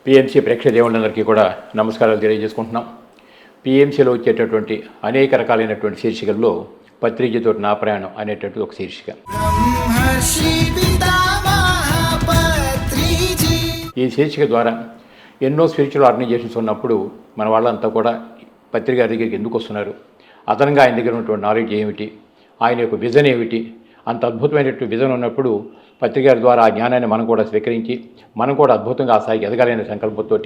PMC ప్రేక్షక దేవుళ్ళందరికీ కూడా నమస్కారాలు తెలియజేసుకుంటున్నాం. పిఎంసిలో వచ్చేటటువంటి అనేక రకాలైనటువంటి శీర్షికల్లో పత్రిజతో నా ప్రయాణం అనేటటువంటి ఒక శీర్షిక. ఈ శీర్షిక ద్వారా ఎన్నో స్పిరిచువల్ ఆర్గనైజేషన్స్ ఉన్నప్పుడు మన వాళ్ళంతా కూడా పత్రిక దగ్గరికి ఎందుకు వస్తున్నారు, అదనంగా ఆయన దగ్గర ఉన్నటువంటి నాలెడ్జ్ ఏమిటి, ఆయన యొక్క విజన్ ఏమిటి, అంత అద్భుతమైనటువంటి విజన్ ఉన్నప్పుడు పత్రిక ద్వారా ఆ జ్ఞానాన్ని మనం కూడా స్వీకరించి మనం కూడా అద్భుతంగా ఆ స్థాయికి ఎదగాలనే సంకల్పంతో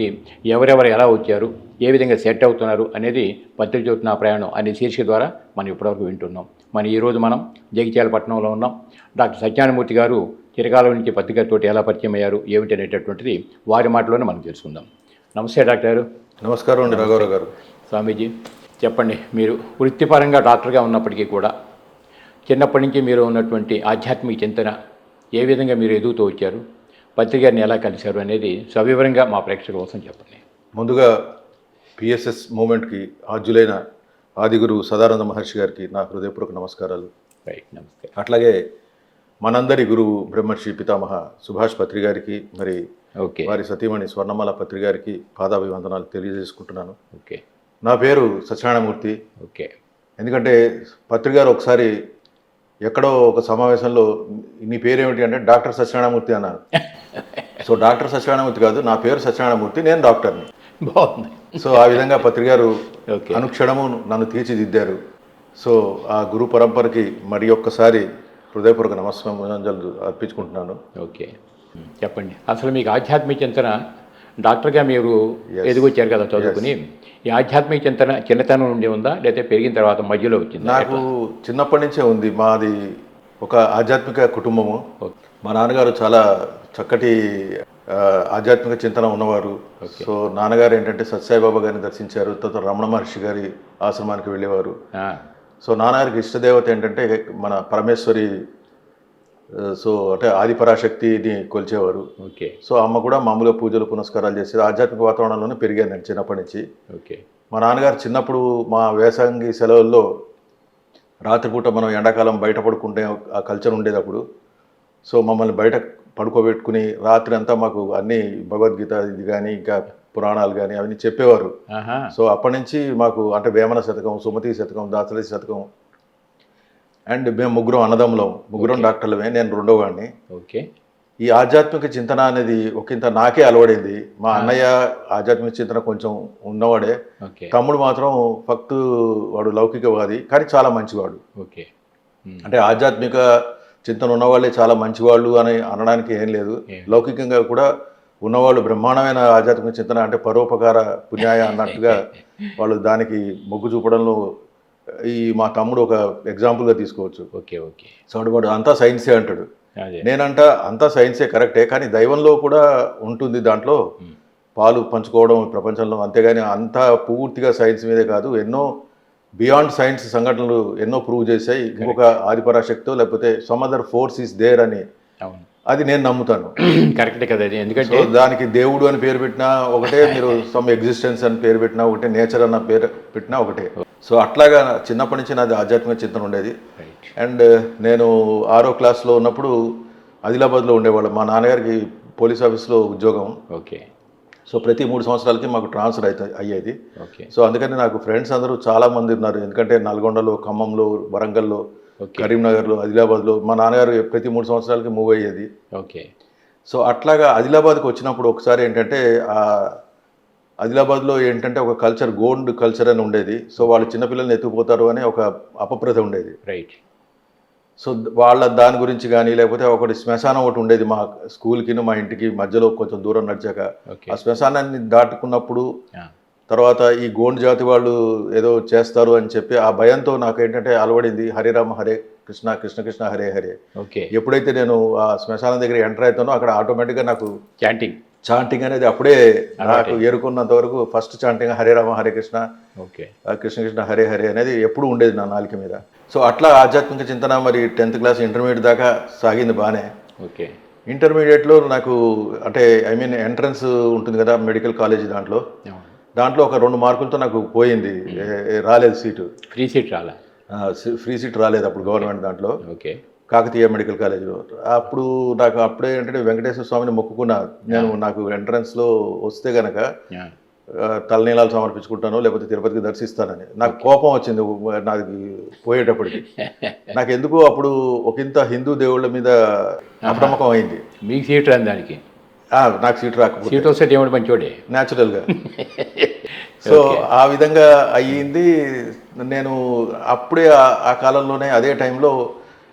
ఎవరెవరు ఎలా వచ్చారు, ఏ విధంగా సెట్ అవుతున్నారు అనేది పత్రిక నా ప్రయాణం అనే శీర్షిక ద్వారా మనం ఇప్పటివరకు వింటున్నాం. ఈరోజు మనం జగిత్యాలపట్నంలో ఉన్నాం. డాక్టర్ సత్యనారాయణమూర్తి గారు చిరకాలం నుంచి పత్రికతోటి ఎలా పరిచయం అయ్యారు ఏమిటి అనేటటువంటిది వారి మాటలోనే మనం తెలుసుకుందాం. నమస్తే డాక్టర్ గారు. నమస్కారం అండి రాఘవరావు గారు. స్వామీజీ చెప్పండి, మీరు వృత్తిపరంగా డాక్టర్గా ఉన్నప్పటికీ కూడా చిన్నప్పటి నుంచి మీరు ఉన్నటువంటి ఆధ్యాత్మిక చింతన ఏ విధంగా మీరు ఎదుగుతూ వచ్చారు, పత్రికని ఎలా కలిశారు అనేది సవివరంగా మా ప్రేక్షకుల కోసం చెప్పండి. ముందుగా పిఎస్ఎస్ మూమెంట్కి ఆద్యులైన ఆదిగురువు సదానంద మహర్షి గారికి నా హృదయపూర్వక నమస్కారాలు. రైట్, నమస్తే. అట్లాగే మనందరి గురువు బ్రహ్మర్షి పితామహ సుభాష్ పత్రి గారికి, మరి వారి సతీమణి స్వర్ణమాల పత్రి గారికి పాదాభివందనాలు తెలియజేసుకుంటున్నాను. ఓకే. నా పేరు సత్యనారాయణమూర్తి. ఓకే. ఎందుకంటే పత్రి గారు ఒకసారి ఎక్కడో ఒక సమావేశంలో నీ పేరేమిటి అంటే డాక్టర్ సత్యనారాయణమూర్తి అన్నారు. సో డాక్టర్ సత్యనారాయణమూర్తి కాదు, నా పేరు సత్యనారాయణమూర్తి, నేను డాక్టర్ని. బాగుంది. సో ఆ విధంగా పత్రి గారు అనుక్షణము నన్ను తీర్చిదిద్దారు. సో ఆ గురు పరంపరకి మరి ఒక్కసారి హృదయపూర్వక నమస్కారాలు అర్పించుకుంటున్నాను. ఓకే, చెప్పండి. అసలు మీకు ఆధ్యాత్మిక చింతన డాక్టర్గా మీరు ఎదిగొచ్చారు కదా చదువుకుని, ఈ ఆధ్యాత్మిక చింతన చిన్నతనం నుండి ఉందా లేకపోతే పెరిగిన తర్వాత మధ్యలో వచ్చింది? నాకు చిన్నప్పటి నుంచే ఉంది. మాది ఒక ఆధ్యాత్మిక కుటుంబము. మా నాన్నగారు చాలా చక్కటి ఆధ్యాత్మిక చింతన ఉన్నవారు. సో నాన్నగారు ఏంటంటే సత్యసాయిబాబా గారిని దర్శించారు, తర్వాత రమణ మహర్షి గారి ఆశ్రమానికి వెళ్ళేవారు. సో నాన్నగారికి ఇష్టదేవత ఏంటంటే మన పరమేశ్వరి, సో అంటే ఆదిపరాశక్తిని కొలిచేవారు. ఓకే. సో అమ్మ కూడా మామూలుగా పూజలు పునస్కారాలు చేసేది. ఆధ్యాత్మిక వాతావరణంలోనే పెరిగాను నేను చిన్నప్పటి నుంచి. ఓకే. మా నాన్నగారు చిన్నప్పుడు మా వేసంగి సెలవుల్లో రాత్రిపూట మనం ఎండాకాలం బయట పడుకుంటే ఆ కల్చర్ ఉండేటప్పుడు, సో మమ్మల్ని బయట పడుకోబెట్టుకుని రాత్రి అంతా మాకు అన్ని భగవద్గీత ఇది కానీ ఇంకా పురాణాలు కానీ అవన్నీ చెప్పేవారు. సో అప్పటి నుంచి మాకు అంటే వేమన శతకం, సుమతి శతకం, దాసరి శతకం, అండ్ మేము ముగ్గురం అన్నదమ్ములం, ముగ్గురం డాక్టర్లమే, నేను రెండో వాడిని. ఓకే. ఈ ఆధ్యాత్మిక చింతన అనేది ఒకంత నాకే అలవడింది. మా అన్నయ్య ఆధ్యాత్మిక చింతన కొంచెం ఉన్నవాడే, తమ్ముడు మాత్రం ఫక్తు వాడు లౌకికవాది కానీ చాలా మంచివాడు. ఓకే. అంటే ఆధ్యాత్మిక చింతన ఉన్నవాళ్ళే చాలా మంచివాళ్ళు అని అనడానికి ఏం లేదు. లౌకికంగా కూడా ఉన్నవాళ్ళు బ్రహ్మాండమైన ఆధ్యాత్మిక చింతన అంటే పరోపకార పుణ్యాయ అన్నట్టుగా వాళ్ళు దానికి మొగ్గు చూపడంలో ఈ మా తమ్ముడు ఒక ఎగ్జాంపుల్గా తీసుకోవచ్చు. ఓకే. ఓకే. సో వాడు అంతా సైన్సే అంటాడు, నేనంట అంతా సైన్సే కరెక్టే కానీ దైవంలో కూడా ఉంటుంది దాంట్లో పాలు పంచుకోవడం ప్రపంచంలో. అంతేగాని అంతా పూర్తిగా సైన్స్ మీదే కాదు, ఎన్నో బియాండ్ సైన్స్ సంఘటనలు ఎన్నో ప్రూవ్ చేశాయి. ఇంకొక ఆదిపరాశక్తో లేకపోతే some other force is there అని, అది నేను నమ్ముతాను. కరెక్టే కదా. ఎందుకంటే దానికి దేవుడు అని పేరు పెట్టినా ఒకటే, మీరు సమ్ ఎగ్జిస్టెన్స్ అని పేరు పెట్టినా ఒకటే, నేచర్ అన్న పేరు పెట్టినా ఒకటే. సో అట్లాగా చిన్నప్పటి నుంచి నాది ఆధ్యాత్మిక చింతన ఉండేది. అండ్ నేను 6వ క్లాస్లో ఉన్నప్పుడు ఆదిలాబాద్లో ఉండేవాళ్ళం. మా నాన్నగారికి పోలీస్ ఆఫీస్లో ఉద్యోగం. ఓకే. సో ప్రతి 3 సంవత్సరాలకి మాకు ట్రాన్స్ఫర్ అయ్యేది. సో అందుకని నాకు ఫ్రెండ్స్ అందరూ చాలామంది ఉన్నారు. ఎందుకంటే నల్గొండలో, ఖమ్మంలో, వరంగల్లో, కరీంనగర్లో, ఆదిలాబాద్లో మా నాన్నగారు ప్రతి 3 సంవత్సరాలకి మూవ్ అయ్యేది. ఓకే. సో అట్లాగా ఆదిలాబాద్కి వచ్చినప్పుడు ఒకసారి ఏంటంటే ఆదిలాబాద్లో ఏంటంటే ఒక కల్చర్, గోండ్ కల్చర్ అని ఉండేది. సో వాళ్ళు చిన్నపిల్లల్ని ఎత్తుకుపోతారు అని ఒక అపప్రథ ఉండేది. రైట్. సో వాళ్ళ దాని గురించి కానీ లేకపోతే ఒకటి శ్మశానం ఒకటి ఉండేది మా స్కూల్కి మా ఇంటికి మధ్యలో కొంచెం దూరం నడిచాక. ఆ శ్మశానాన్ని దాటుకున్నప్పుడు తర్వాత ఈ గోండ్ జాతి వాళ్ళు ఏదో చేస్తారు అని చెప్పి ఆ భయంతో నాకు ఏంటంటే అలవడింది హరే రామ హరే కృష్ణ కృష్ణ కృష్ణ హరే హరే. ఓకే. ఎప్పుడైతే నేను ఆ శ్మశానం దగ్గర ఎంటర్ అవుతానో అక్కడ ఆటోమేటిక్గా నాకు చాంటింగ్ అనేది అప్పుడే నాకు ఎరుకున్నంత వరకు first chanting Hare Rama Hare Krishna, okay, Krishna Krishna Hare Hare అనేది ఎప్పుడు ఉండేది నా నాలుక మీద. సో అట్లా ఆధ్యాత్మిక చింతన మరి 10th క్లాస్ ఇంటర్మీడియట్ దాకా సాగింది బాగానే. ఓకే. ఇంటర్మీడియట్లో నాకు అంటే ఎంట్రన్స్ ఉంటుంది కదా మెడికల్ కాలేజ్, దాంట్లో ఒక 2 మార్కులతో నాకు పోయింది, రాలేదు సీటు. ఫ్రీ సీట్ రాలేదు అప్పుడు గవర్నమెంట్ దాంట్లో. ఓకే. కాకతీయ మెడికల్ కాలేజీలో. అప్పుడు నాకు అప్పుడే ఏంటంటే వెంకటేశ్వర స్వామిని మొక్కుకున్నా, నేను నాకు ఎంట్రన్స్లో వస్తే కనుక తలనీలాలు సమర్పించుకుంటాను, లేకపోతే తిరుపతికి దర్శిస్తానని. నాకు కోపం వచ్చింది నాకు పోయేటప్పటికి. నాకు ఎందుకు అప్పుడు ఒకంత హిందూ దేవుళ్ళ మీద అప్రమకం అయింది. మీకు సీట్ రాని దానికి నాకు సీట్ రాకపోతే, సీట్ వస్తే దేవుడు మంచోడే న్యాచురల్గా. సో ఆ విధంగా అయ్యింది. నేను అప్పుడే ఆ కాలంలోనే అదే టైంలో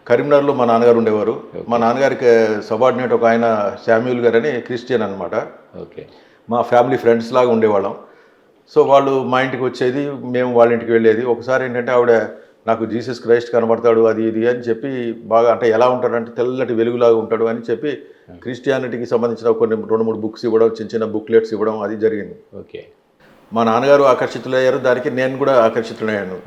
కరీంనగర్లో మా నాన్నగారు ఉండేవారు. మా నాన్నగారికి సబార్డినేట్ ఒక ఆయన శామ్యూల్ గారు అని క్రిస్టియన్ అనమాట. ఓకే. మా ఫ్యామిలీ ఫ్రెండ్స్ లాగా ఉండేవాళ్ళం. సో వాళ్ళు మా ఇంటికి వచ్చేది, మేము వాళ్ళ ఇంటికి వెళ్ళేది. ఒకసారి ఏంటంటే ఆవిడ నాకు జీసస్ క్రైస్ట్ కనబడతాడు అది ఇది అని చెప్పి బాగా, అంటే ఎలా ఉంటాడంటే తెల్లటి వెలుగులాగా ఉంటాడు అని చెప్పి క్రిస్టియానిటీకి సంబంధించిన కొన్ని 2-3 బుక్స్ ఇవ్వడం, చిన్న చిన్న బుక్లెట్స్ ఇవ్వడం అది జరిగింది. ఓకే. మా నాన్నగారు ఆకర్షితులయ్యారు, దానికి నేను కూడా ఆకర్షితులయ్యాను.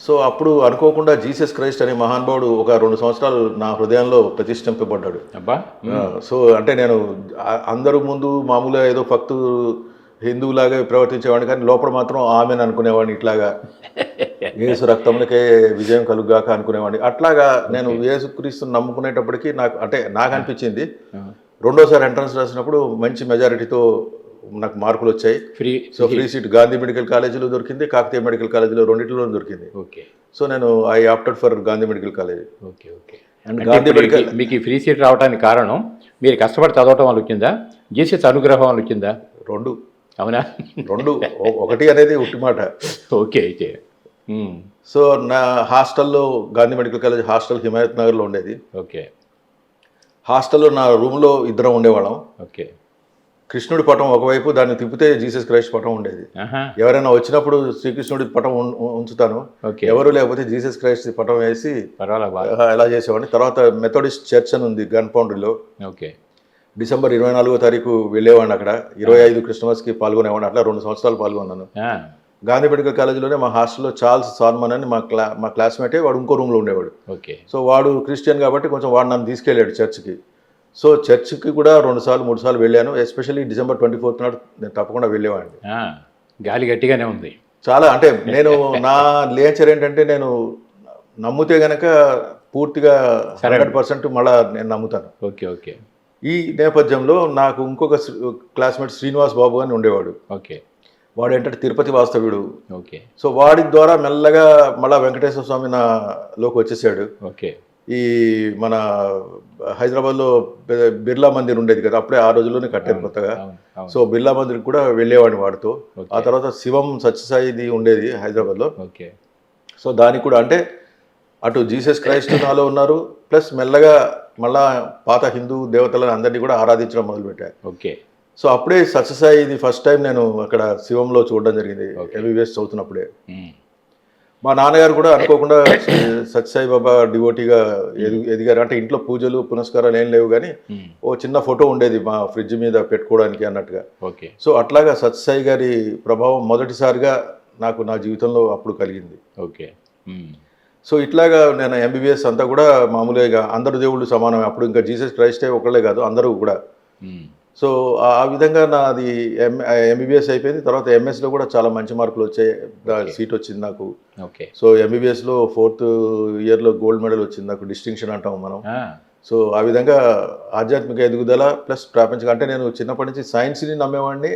సో అప్పుడు అనుకోకుండా జీసస్ క్రైస్ట్ అనే మహానుభావుడు ఒక 2 సంవత్సరాలు నా హృదయంలో ప్రతిష్ఠింపబడ్డాడు. అబ్బా. సో అంటే నేను అందరూ ముందు మామూలుగా ఏదో భక్తు హిందువులాగా ప్రవర్తించేవాడిని, కానీ లోపల మాత్రం ఆమెను అనుకునేవాడిని. ఇట్లాగా యేసు రక్తములకే విజయం కలుగాక అనుకునేవాడిని. అట్లాగా నేను యేసుక్రీస్తుని నమ్ముకునేటప్పటికీ నాకు అనిపించింది, రెండోసారి ఎంట్రన్స్ రాసినప్పుడు మంచి మెజారిటీతో నాకు మార్కులు వచ్చాయి. ఫ్రీ సీట్ గాంధీ మెడికల్ కాలేజీలో దొరికింది, కాకతీయ మెడికల్ కాలేజీలో, రెండింటిలో దొరికింది. ఓకే. సో నేను I opted for Gandhi medical college. Okay. Okay. And Gandhi medical మీకు ఫ్రీ సీట్ రావడానికి కారణం మీరు కష్టపడి చదవటం వల్ల వచ్చిందా, జీసస్ అనుగ్రహం వల్ల వచ్చిందా? రెండు. అవునా? రెండు. ఒకటి అనేది ఉట్టి మాట. ఓకే. అయితే సో నా హాస్టల్లో, Gandhi medical college hostel Himayat నగర్లో ఉండేది. ఓకే. హాస్టల్లో నా రూమ్లో ఇద్దరం ఉండేవాళ్ళం. ఓకే. కృష్ణుడి పటం ఒకవైపు, దాన్ని తిప్పితే జీసస్ క్రైస్ట్ పటం ఉండేది. ఎవరైనా వచ్చినప్పుడు శ్రీకృష్ణుడి పటం ఉంచుతాను, ఎవరు లేకపోతే జీసస్ క్రైస్ట్ పటం వేసి ఎలా చేసేవాడిని. తర్వాత మెథడిస్ట్ చర్చ్ అని ఉంది గన్ పౌండ్రీలో. ఓకే. డిసెంబర్ 24వ తారీఖు వెళ్ళేవాడిని. అక్కడ 25 క్రిస్మస్కి పాల్గొనేవాడిని. అట్లా 2 సంవత్సరాలు పాల్గొన్నాను. గాంధీ మెడికల్ కాలేజీలోనే మా హాస్టల్లో చార్ల్స్ సాల్మన్ అని మా క్లాస్మేటే, వాడు ఇంకో రూమ్లో ఉండేవాడు. ఓకే. సో వాడు క్రిస్టియన్ కాబట్టి కొంచెం వాడు నన్ను తీసుకెళ్ళాడు చర్చ్కి. సో చర్చ్కి కూడా 2 సార్లు 3 సార్లు వెళ్ళాను. ఎస్పెషల్లీ డిసెంబర్ 24th నాడు నేను తప్పకుండా వెళ్ళేవాడిని. గాలి గట్టిగానే ఉంది చాలా. అంటే నేను నా నేచర్ ఏంటంటే, నేను నమ్మితే గనక పూర్తిగా 100% మళ్ళీ నేను నమ్ముతాను. ఓకే. ఓకే. ఈ నేపథ్యంలో నాకు ఇంకొక క్లాస్మేట్ శ్రీనివాస్ బాబు అని ఉండేవాడు. ఓకే. వాడు ఏంటంటే తిరుపతి వాస్తవ్యుడు. ఓకే. సో వాడి ద్వారా మెల్లగా మళ్ళీ వెంకటేశ్వర స్వామి నాలోకి వచ్చేసాడు. ఓకే. ఈ మన హైదరాబాద్లో బిర్లా మందిర్ ఉండేది కదా, అప్పుడే ఆ రోజుల్లోనే కట్టారు కొత్తగా. సో బిర్లా మందిర్ కూడా వెళ్ళేవాడిని వాడితో. ఆ తర్వాత శివం సత్యసాయిది ఉండేది హైదరాబాద్లో. ఓకే. సో దానికి కూడా అంటే అటు జీసస్ క్రైస్ట్ నాలో ఉన్నారు, ప్లస్ మెల్లగా మళ్ళా పాత హిందూ దేవతలను అందరినీ కూడా ఆరాధించడం మొదలుపెట్టారు. ఓకే. సో అప్పుడే సత్యసాయిది ఫస్ట్ టైం నేను అక్కడ శివంలో చూడడం జరిగింది, ఎంబీబీఎస్ చదువుతున్నప్పుడే. మా నాన్నగారు కూడా అనుకోకుండా సత్యసాయి బాబా డివోటీగా ఎదిగారు. అంటే ఇంట్లో పూజలు పునస్కారాలు ఏం లేవు, కానీ ఓ చిన్న ఫోటో ఉండేది మా ఫ్రిడ్జ్ మీద పెట్టుకోవడానికి అన్నట్టుగా. ఓకే. సో అట్లాగా సత్యసాయి గారి ప్రభావం మొదటిసారిగా నాకు నా జీవితంలో అప్పుడు కలిగింది. ఓకే. సో ఇట్లాగా నేను ఎంబీబీఎస్ అంతా కూడా మామూలుగా అందరు దేవుళ్ళు సమానమే. అప్పుడు ఇంకా జీసస్ క్రైస్టే ఒకళ్ళే కాదు, అందరూ కూడా. సో ఆ విధంగా నాది ఎంబీబీఎస్ అయిపోయింది. తర్వాత ఎంఎస్లో కూడా చాలా మంచి మార్కులు వచ్చాయి, సీట్ వచ్చింది నాకు. ఓకే. సో ఎంబీబీఎస్లో 4th ఇయర్లో గోల్డ్ మెడల్ వచ్చింది నాకు, డిస్టింక్షన్ అంటాం మనం. సో ఆ విధంగా ఆధ్యాత్మిక ఎదుగుదల ప్లస్ ప్రాపంచిక, అంటే నేను చిన్నప్పటి నుంచి సైన్స్ని నమ్మేవాడిని.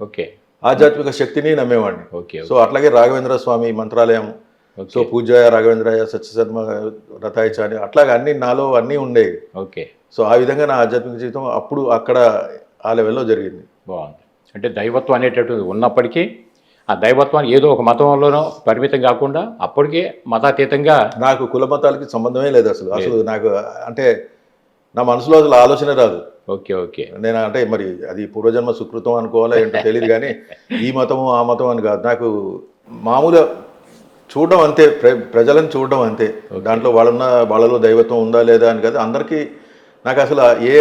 ఓకే. ఆధ్యాత్మిక శక్తిని నమ్మేవాడిని. ఓకే. సో అట్లాగే రాఘవేంద్ర స్వామి మంత్రాలయం, సో పూజాయ రాఘవేంద్రాయ సత్యశర్మ రథాయచ అని అట్లాగే అన్ని నాలో అన్నీ ఉండేవి. ఓకే. సో ఆ విధంగా నా ఆధ్యాత్మిక జీవితం అప్పుడు అక్కడ ఆ లెవెల్లో జరిగింది. బాగుంది. అంటే దైవత్వం అనేటటువంటి ఉన్నప్పటికీ ఆ దైవత్వాన్ని ఏదో ఒక మతంలోనో పరిమితం కాకుండా అప్పటికే మతాతీతంగా, నాకు కుల మతాలకి సంబంధమే లేదు అసలు నాకు అంటే నా మనసులో అసలు ఆలోచన రాదు. ఓకే. ఓకే. నేను అంటే మరి అది పూర్వజన్మ సుకృతం అనుకోవాలా ఏంటో తెలియదు, కానీ ఈ మతము ఆ మతం అని కాదు. నాకు మామూలుగా చూడడం అంతే, ప్రజలను చూడడం అంతే. దాంట్లో వాళ్ళలో దైవత్వం ఉందా లేదా అని కాదు. అందరికీ నాకు అసలు ఏ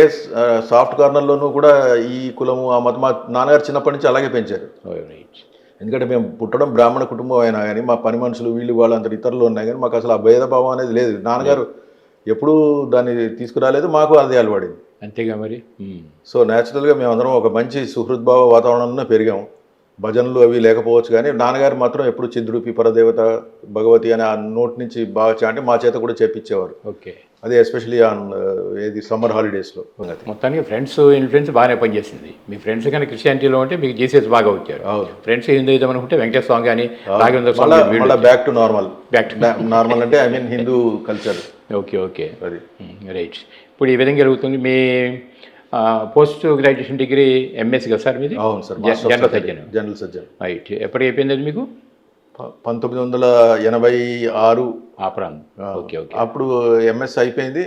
సాఫ్ట్ కార్నర్లోనూ కూడా ఈ కులము ఆ మతం, మా నాన్నగారు చిన్నప్పటి నుంచి అలాగే పెంచారు. ఎందుకంటే మేము పుట్టడం బ్రాహ్మణ కుటుంబం అయినా కానీ మా పని మనుషులు వీళ్ళు వాళ్ళందరూ ఇతరులు ఉన్నాయి, కానీ మాకు అసలు ఆ భేదభావం అనేది లేదు. నాన్నగారు ఎప్పుడూ దాన్ని తీసుకురాలేదు, మాకు అది అలవాడింది. అంతేగా మరి. సో న్యాచురల్గా మేమందరం ఒక మంచి సుహృద్భావ వాతావరణంలో పెరిగాము. భజనలు అవి లేకపోవచ్చు, కానీ నాన్నగారు మాత్రం ఎప్పుడు చిద్రూపి పరదేవత భగవతి అని ఆ నోటి నుంచి బాగా అంటే మా చేత కూడా చేపించేవారు. ఓకే. అది ఎస్పెషలీ ఆన్ ఏది సమ్మర్ హాలిడేస్లో. మొత్తానికి ఫ్రెండ్స్ ఇన్ఫ్లుయెన్స్ బాగానే పనిచేసింది. మీ ఫ్రెండ్స్ కానీ క్రిస్టియానిటీలో ఉంటే మీకు జీసస్ బాగా వచ్చారు. ఫ్రెండ్స్ హిందూయిజం అనుకుంటే వెంకటేశ్వర స్వామి కానీ రాఘవేంద్ర స్వామి మళ్ళీ back to normal. Back to normal అంటే I mean Hindu culture. Okay అది రైట్. ఇప్పుడు ఈ విధంగా జరుగుతుంది. మీ పోస్ట్ గ్రాడ్యుయేషన్ డిగ్రీ ఎంఎస్ కదా సార్ మీది? అవును సార్, జనరల్ సర్జన్. రైట్. ఎప్పుడు అయిపోయింది అది మీకు? 1986 ఆ ప్రాంతం. ఓకే. అప్పుడు ఎంఎస్ అయిపోయింది.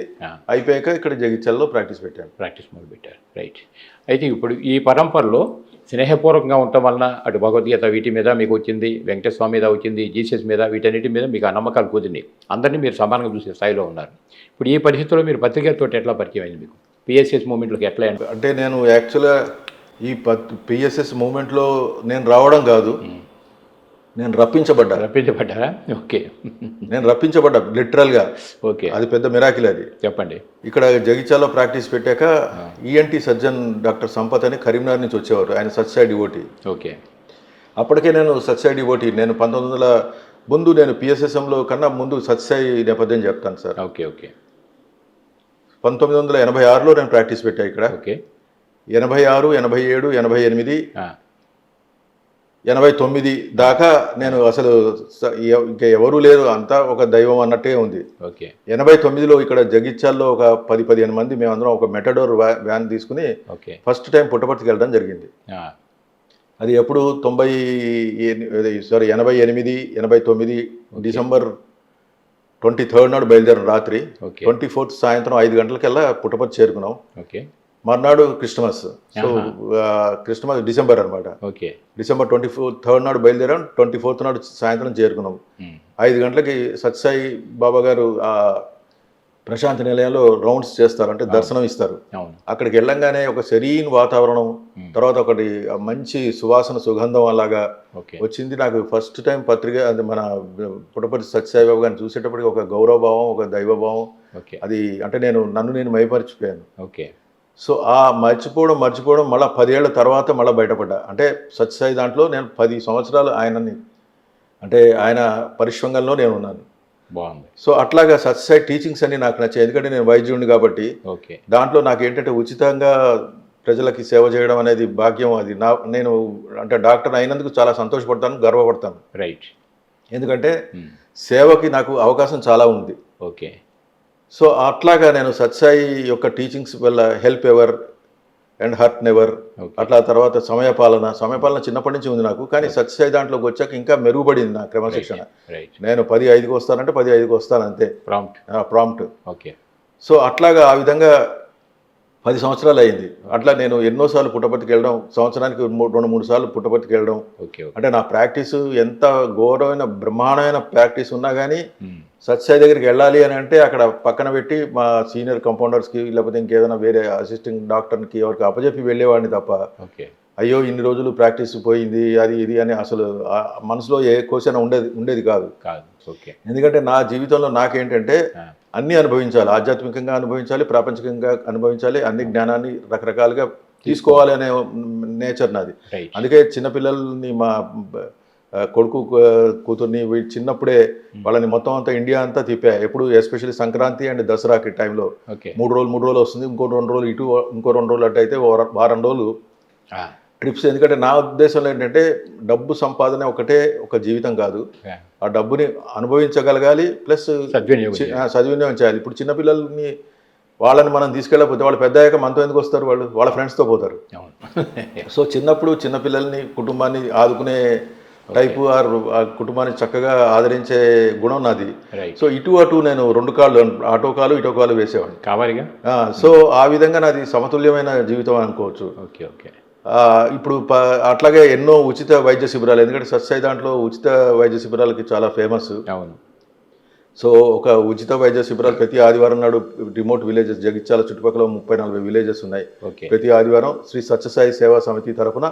అయిపోయాక ఇక్కడ జగిత్యాలలో ప్రాక్టీస్ మొదలు పెట్టారు. రైట్. అయితే ఇప్పుడు ఈ పరంపరలో స్నేహపూర్వకంగా ఉండటం వలన అటు భగవద్గీత వీటి మీద మీకు వచ్చింది, వెంకటేశ్వర స్వామి మీద వచ్చింది, జీసస్ మీద, వీటన్నిటి మీద మీకు ఆ నమ్మకాలు కుదిరినాయి. అందరినీ మీరు సమానంగా చూసే స్థాయిలో ఉన్నారు. ఇప్పుడు ఈ పరిస్థితుల్లో మీరు పత్రికతో ఎట్లా పరిచయం అయింది మీకు? పిఎస్ఎస్ మూమెంట్లోకి ఎట్లా? అంటే నేను యాక్చువల్గా ఈ పిఎస్ఎస్ మూమెంట్లో నేను రావడం కాదు, నేను రప్పించబడ్డారా? ఓకే. నేను రప్పించబడ్డా లిటరల్గా. ఓకే. అది పెద్ద మిరాకిల్. అది చెప్పండి. ఇక్కడ జగిత్యాలలో ప్రాక్టీస్ పెట్టాక ఈఎన్టీ సర్జన్ డాక్టర్ సంపత్ అని కరీంనగర్ నుంచి వచ్చేవారు. ఆయన సత్సాయి డివోటీ. ఓకే. అప్పటికే నేను సత్సాయి డివోటీ. నేను 1900 ముందు నేను పిఎస్ఎస్ఎంలో కన్నా ముందు సత్సాయి నేపథ్యం చెప్తాను సార్. ఓకే. 1986లో నేను ప్రాక్టీస్ పెట్టా ఇక్కడ. ఓకే. 86, 87, 88, 89 దాకా నేను అసలు ఇంకా ఎవరూ లేరు, అంతా ఒక దైవం అన్నట్టే ఉంది. ఓకే. 89లో ఇక్కడ జగిత్యాల్లో ఒక 10-15 మంది మేమందరం ఒక మెటడోర్ వ్యాన్ తీసుకుని ఫస్ట్ టైం పుట్టపర్తికి వెళ్ళడం జరిగింది. అది ఎప్పుడు 88, 89 డిసెంబర్ 23 నాడు బయలుదేరిన రాత్రి. 24th సాయంత్రం 5 గంటలకల్లా పుట్టపర్తి చేరుకున్నాం. ఓకే. మర్నాడు క్రిస్టమస్. సో క్రిస్టమస్ డిసెంబర్ అనమాట. ఓకే. డిసెంబర్ 23 నాడు బయలుదేరాం. 24th నాడు సాయంత్రం చేరుకున్నాం. 5 గంటలకి సత్సాయి బాబా గారు ఆ ప్రశాంతి నిలయంలో రౌండ్స్ చేస్తారు, అంటే దర్శనం ఇస్తారు. అక్కడికి వెళ్ళంగానే ఒక సెరీన్ వాతావరణం, తర్వాత ఒకటి మంచి సువాసన సుగంధం అలాగా వచ్చింది. నాకు ఫస్ట్ టైం పత్రిక అది మన పుట్టపర్తి సత్యసాయి బాబు గారిని చూసేటప్పటికి ఒక గౌరవభావం, ఒక దైవభావం. అది అంటే నన్ను నేను మైమరిచిపోయాను. ఓకే. సో ఆ మర్చిపోవడం మళ్ళీ 10 ఏళ్ల తర్వాత మళ్ళీ బయటపడ్డా. అంటే సత్యసాయి దాంట్లో నేను 10 సంవత్సరాలు అంటే ఆయన పరిశ్వంగంలో నేను ఉన్నాను. బాగుంది. సో అట్లాగా సత్యసాయి టీచింగ్స్ అన్ని నాకు నచ్చాయి. ఎందుకంటే నేను వైద్యుడిని కాబట్టి దాంట్లో నాకు ఏంటంటే ఉచితంగా ప్రజలకి సేవ చేయడం అనేది భాగ్యం. అది నేను అంటే డాక్టర్ అయినందుకు చాలా సంతోషపడతాను, గర్వపడతాను. రైట్. ఎందుకంటే సేవకి నాకు అవకాశం చాలా ఉంది. ఓకే. సో అట్లాగా నేను సత్సాయి యొక్క టీచింగ్స్ వల్ల help ever and hurt never, అట్లా తర్వాత సమయపాలన చిన్నప్పటి నుంచి ఉంది నాకు. కానీ సత్యసాయి దాంట్లోకి వచ్చాక ఇంకా మెరుగుపడింది నా క్రమశిక్షణ. నేను 10:05కి వస్తానంటే 10:05కి వస్తాను అంతే, ప్రాంప్ట్. ఓకే. సో అట్లాగా ఆ విధంగా 10 సంవత్సరాలు అయింది. అట్లా నేను ఎన్నోసార్లు పుట్టపర్తికి వెళ్ళడం, సంవత్సరానికి 2-3 సార్లు పుట్టపర్తికి వెళ్ళడం. అంటే నా ప్రాక్టీసు ఎంత ఘోరమైన బ్రహ్మాండమైన ప్రాక్టీస్ ఉన్నా కానీ సత్యసాయి దగ్గరికి వెళ్ళాలి అని అంటే అక్కడ పక్కన పెట్టి మా సీనియర్ కంపౌండర్స్కి లేకపోతే ఇంకేదైనా వేరే అసిస్టెంట్ డాక్టర్కి ఎవరికి అప్పచెప్పి వెళ్ళేవాడిని తప్ప అయ్యో ఇన్ని రోజులు ప్రాక్టీస్ పోయింది అది ఇది అని అసలు మనసులో ఏ క్వశ్చన్ ఉండేది కాదు. ఎందుకంటే నా జీవితంలో నాకేంటంటే అన్నీ అనుభవించాలి, ఆధ్యాత్మికంగా అనుభవించాలి, ప్రాపంచికంగా అనుభవించాలి, అన్ని జ్ఞానాన్ని రకరకాలుగా తీసుకోవాలి అనే నేచర్ నాది. అందుకే చిన్నపిల్లల్ని మా కొడుకు కూతుర్ని చిన్నప్పుడే వాళ్ళని మొత్తం అంతా ఇండియా అంతా తిప్పా. ఎప్పుడు ఎస్పెషల్లీ సంక్రాంతి అండ్ దసరాకి టైంలో 3 రోజులు వస్తుంది, ఇంకో 2 రోజులు ఇటు, ఇంకో 2 రోజులు అటు అయితే వారం రోజులు ట్రిప్స్. ఎందుకంటే నా ఉద్దేశంలో ఏంటంటే డబ్బు సంపాదన ఒకటే ఒక జీవితం కాదు, ఆ డబ్బుని అనుభవించగలగాలి, ప్లస్ సద్వినియోగం చేయాలి. ఇప్పుడు చిన్నపిల్లల్ని వాళ్ళని మనం తీసుకెళ్ళకపోతే వాళ్ళు పెద్ద అయ్యాక మనతో ఎందుకు వస్తారు, వాళ్ళ ఫ్రెండ్స్తో పోతారు. సో చిన్నప్పుడు చిన్నపిల్లల్ని కుటుంబాన్ని ఆదుకునే టైపు ఆ కుటుంబాన్ని చక్కగా ఆదరించే గుణం నాది. సో ఇటు అటు నేను 2 కాళ్ళు, అటో కాలు ఇటో కాలు వేసేవాడిని కావాలిగా. సో ఆ విధంగా నాది సమతుల్యమైన జీవితం అనుకోవచ్చు. ఇప్పుడు అట్లాగే ఎన్నో ఉచిత వైద్య శిబిరాలు, ఎందుకంటే సత్యసాయి దాంట్లో ఉచిత వైద్య శిబిరాలకి చాలా ఫేమస్. సో ఒక ఉచిత వైద్య శిబిరాలు ప్రతి ఆదివారం నాడు రిమోట్ విలేజెస్, జగిత్యాల చుట్టుపక్కల 30-40 విలేజెస్ ఉన్నాయి. ప్రతి ఆదివారం శ్రీ సత్యసాయి సేవా సమితి తరఫున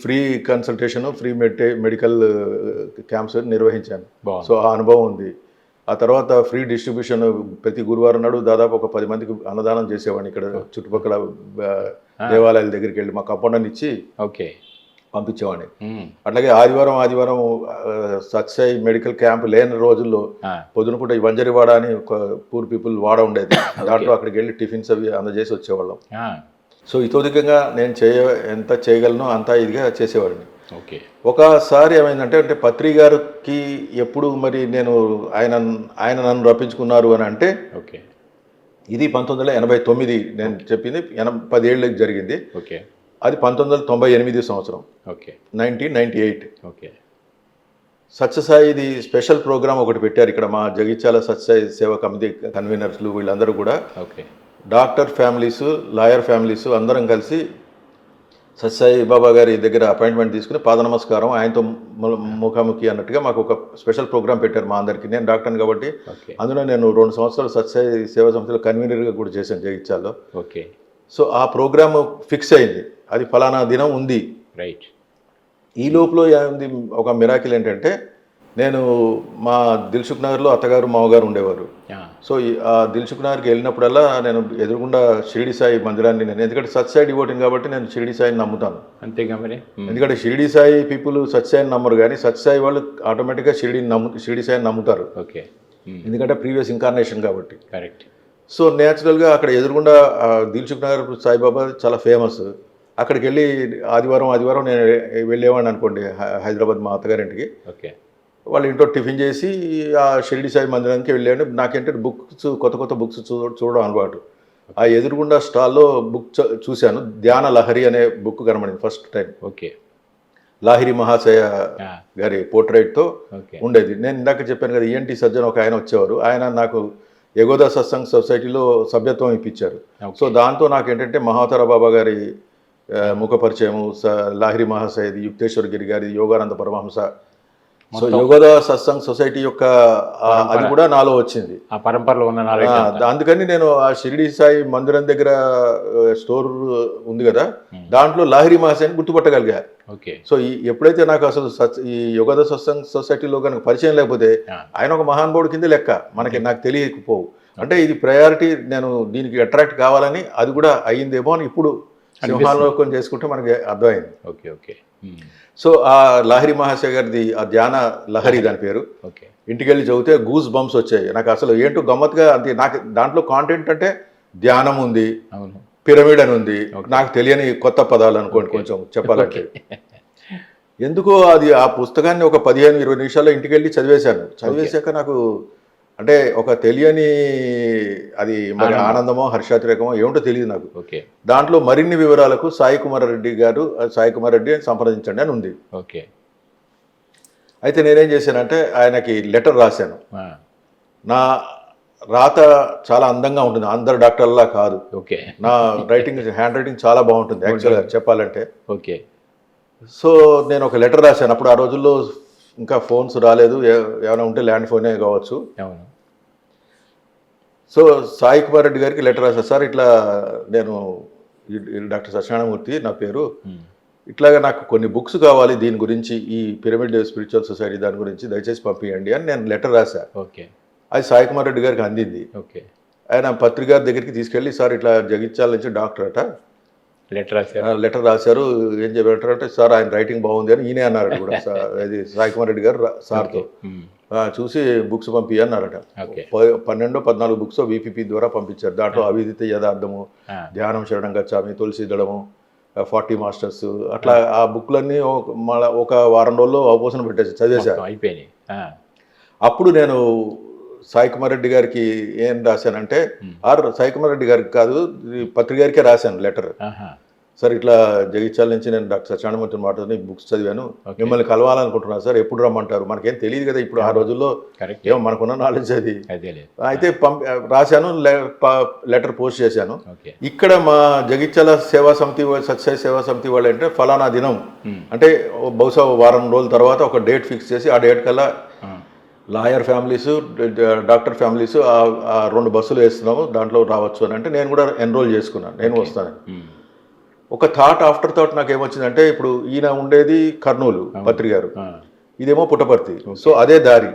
free consultation, free medical camps నిర్వహించాను. సో ఆ అనుభవం ఉంది. ఆ తర్వాత ఫ్రీ డిస్ట్రిబ్యూషన్ ప్రతి గురువారం నాడు దాదాపు ఒక 10 మందికి అన్నదానం చేసేవాడిని ఇక్కడ చుట్టుపక్కల దేవాలయాల దగ్గరికి వెళ్ళి మా కంపౌండర్ని ఇచ్చి. పంపించేవాడిని. అట్లాగే ఆదివారం సత్సాయి మెడికల్ క్యాంప్ లేని రోజుల్లో పొద్దునపూట ఈ వంజరివాడ అని ఒక పూర్ పీపుల్ వాడ ఉండేది, దాంట్లో అక్కడికి వెళ్ళి టిఫిన్స్ అవి అందజేసి వచ్చేవాళ్ళం. సో ఇతోధికంగా నేను ఎంత చేయగలను అంతా ఇదిగా చేసేవాడిని. ఒకసారి ఏమైందంటే అంటే పత్రి గారికి ఎప్పుడు మరి నేను ఆయన నన్ను రప్పించుకున్నారు అని అంటే ఇది 1989 నేను చెప్పింది 10 ఏళ్ళకి జరిగింది. అది 1998 సంవత్సరం, 1998. సత్యసాయిది స్పెషల్ ప్రోగ్రామ్ ఒకటి పెట్టారు ఇక్కడ మా జగిత్యాల సత్యసాయి సేవా కమిటీ కన్వీనర్స్లు వీళ్ళందరూ కూడా, డాక్టర్ ఫ్యామిలీస్, లాయర్ ఫ్యామిలీస్ అందరం కలిసి సత్యసాయి బాబా గారి దగ్గర అపాయింట్మెంట్ తీసుకుని పాద నమస్కారం ఆయనతో ముఖాముఖి అన్నట్టుగా మాకు ఒక స్పెషల్ ప్రోగ్రామ్ పెట్టారు మా అందరికీ. నేను డాక్టర్ని కాబట్టి అందులో నేను 2 సంవత్సరాలు సత్యసాయి సేవా సంస్థలో కన్వీనర్గా కూడా చేశాను జగిత్యాల్లో. సో ఆ ప్రోగ్రామ్ ఫిక్స్ అయింది, అది ఫలానా దినం ఉంది. ఈ లోపల ఏముంది, ఒక మిరాకిల్ ఏంటంటే నేను మా దిల్సుఖ్ నగర్లో అత్తగారు మామగారు ఉండేవారు. సో ఆ దిల్సుఖ్ నగర్కి వెళ్ళినప్పుడల్లా నేను ఎదురుగుండా షిరిడి సాయి మందిరాన్ని ఎందుకంటే సత్యసాయి డివోటిని కాబట్టి నేను షిరిడి సాయిని నమ్ముతాను. అంతేగా మరి, ఎందుకంటే షిరిడి సాయి పీపుల్ సత్యసాయిని నమ్మరు, కానీ సత్యసాయి వాళ్ళు ఆటోమేటిక్గా షిరిడి సాయిని నమ్ముతారు, ఎందుకంటే ప్రీవియస్ ఇంకార్నేషన్ కాబట్టి. సో నేచురల్గా అక్కడ ఎదురుగుండా దిల్సుఖ్ నగర్ సాయిబాబా చాలా ఫేమస్. అక్కడికి వెళ్ళి ఆదివారం నేను వెళ్ళేవాడిని అనుకోండి హైదరాబాద్ మా అత్తగారింటికి. వాళ్ళ ఇంట్లో టిఫిన్ చేసి ఆ షిరిడి సాయి మందిరానికి వెళ్ళాను. నాకేంటంటే బుక్స్ కొత్త బుక్స్ చూడడం అలవాటు. ఆ ఎదురుగుండా స్టాల్లో బుక్ చూశాను, ధ్యాన లహరి అనే బుక్ కనబడింది ఫస్ట్ టైం. లాహిరి మహాశయ గారి పోర్ట్రైట్తో ఉండేది. నేను ఇందాక చెప్పాను కదా, ఈఎన్టీ సర్జన్ ఒక ఆయన వచ్చేవారు, ఆయన నాకు యగోదా సత్సంగ్ సొసైటీలో సభ్యత్వం ఇప్పించారు. సో దాంతో నాకేంటంటే మహావతార బాబా గారి ముఖ పరిచయము, లాహిరి మహాశయది, యుక్తేశ్వర గిరి గారి, యోగానంద పరమహంస, సో యోగదా సత్సంగ్ సొసైటీ యొక్క అది కూడా నాలో వచ్చింది, ఆ పరంపరలో ఉన్న నాలెడ్జ్. అందుకని నేను ఆ షిరిడి సాయి మందిరం దగ్గర స్టోర్ ఉంది కదా, దాంట్లో లాహిరి మహాశయని గుర్తుపట్టగలిగా. సో ఎప్పుడైతే నాకు అసలు ఈ యోగదా సత్సంగ్ సొసైటీలో కనుక పరిచయం లేకపోతే ఆయన ఒక మహానుభావుడి కింద లెక్క, నాకు తెలియకపోవు. అంటే ఇది ప్రయారిటీ, నేను దీనికి అట్రాక్ట్ కావాలని అది కూడా అయ్యిందేమో అని ఇప్పుడు సింహాలోకం చేసుకుంటే మనకి అర్థమైంది. సో ఆ లాహిరి మహాశయ గారిది ఆ ధ్యాన లహరి దాని పేరు, ఇంటికి వెళ్ళి చదివితే గూస్ బంప్స్ వచ్చాయి. నాకు అసలు ఏంటో గమ్మత్తుగా అంతే, నాకు దాంట్లో కాంటెంట్ అంటే ధ్యానం ఉంది, పిరమిడ్ అని ఉంది, నాకు తెలియని కొత్త పదాలు అనుకోండి కొంచెం చెప్పాలంటే. ఎందుకో అది ఆ పుస్తకాన్ని ఒక 15-20 నిమిషాల్లో ఇంటికి వెళ్ళి చదివేశాక నాకు అంటే ఒక తెలియని అది మరి ఆనందమో హర్షాతిరేకమో ఏమిటో తెలియదు నాకు. దాంట్లో మరిన్ని వివరాలకు సాయి కుమార్ రెడ్డి సంప్రదించండి అని ఉంది. అయితే నేనేం చేశానంటే ఆయనకి లెటర్ రాశాను. నా రాత చాలా అందంగా ఉంటుంది, అందరు డాక్టర్లా కాదు. నా హ్యాండ్ రైటింగ్ చాలా బాగుంటుంది యాక్చువల్గా చెప్పాలంటే. సో నేను ఒక లెటర్ రాశాను. అప్పుడు ఆ రోజుల్లో ఇంకా ఫోన్స్ రాలేదు, ఏమైనా ఉంటే ల్యాండ్ ఫోనే కావచ్చు. సో సాయి కుమార్ రెడ్డి గారికి లెటర్ రాశాను, సార్ ఇట్లా నేను డాక్టర్ సత్యనారాయణమూర్తి నా పేరు, ఇట్లాగా నాకు కొన్ని బుక్స్ కావాలి దీని గురించి, ఈ పిరమిడ్ స్పిరిచువల్ సొసైటీ దాని గురించి దయచేసి పంపించండి అని నేను లెటర్ రాశాను. అది సాయి కుమార్ రెడ్డి గారికి అందింది. ఆయన పత్రిక దగ్గరికి తీసుకెళ్ళి, సార్ ఇట్లా జగిత్యాల నుంచి డాక్టర్ అట లెటర్ రాశారు, ఏం చెప్పారు అంటే, సార్ ఆయన రైటింగ్ బాగుంది అని ఈయనే అన్నారట కూడా. అది సాయి కుమార్ రెడ్డి గారు సార్తో చూసి బుక్స్ పంపించన్నారట. 12-14 బుక్స్ వీపీపీ ద్వారా పంపించారు. దాంట్లో అవిదిత యథార్థము, ధ్యానం శరణం గచ్చామి, తులసి దళము, 40 మాస్టర్స్, అట్లా ఆ బుక్లన్నీ మళ్ళీ ఒక వారం రోజుల్లో అవపోసన పెట్టేసి చదివేశారు, అయిపోయినాయి. అప్పుడు నేను సాయి కుమార్ రెడ్డి గారికి ఏం రాశానంటే, సాయి కుమార్ రెడ్డి గారికి కాదు, పత్రిక గారికే రాశాను లెటర్. సార్ ఇట్లా జగిత్యాల నుంచి నేను డాక్టర్ సత్యనారాయణమూర్తిని మాట్లాడుతున్నా, బుక్స్ చదివాను, మిమ్మల్ని కలవాలనుకుంటున్నాను సార్, ఎప్పుడు రమ్మంటారు? మనకేం తెలియదు కదా ఇప్పుడు, ఆ రోజుల్లో ఏమో మనకున్న నాలెడ్జ్ అది. అయితే రాశాను, లెటర్ పోస్ట్ చేశాను. ఇక్కడ మా జగిత్యాల సేవా సమితి, సత్యసాయి సేవా సమితి వాళ్ళు అంటే ఫలానా దినం అంటే బహుశా వారం రోజుల తర్వాత ఒక డేట్ ఫిక్స్ చేసి, ఆ డేట్ కల్లా లాయర్ ఫ్యామిలీస్, డాక్టర్ ఫ్యామిలీస్ 2 బస్సులు వేస్తున్నాము, దాంట్లో రావచ్చు అని అంటే నేను కూడా ఎన్రోల్ చేసుకున్నాను, నేను వస్తాను. ఒక ఆఫ్టర్ థాట్ నాకు ఏమొచ్చిందంటే, ఇప్పుడు ఈయన ఉండేది కర్నూలు పత్రి గారు, ఇదేమో పుట్టపర్తి, సో అదే దారి.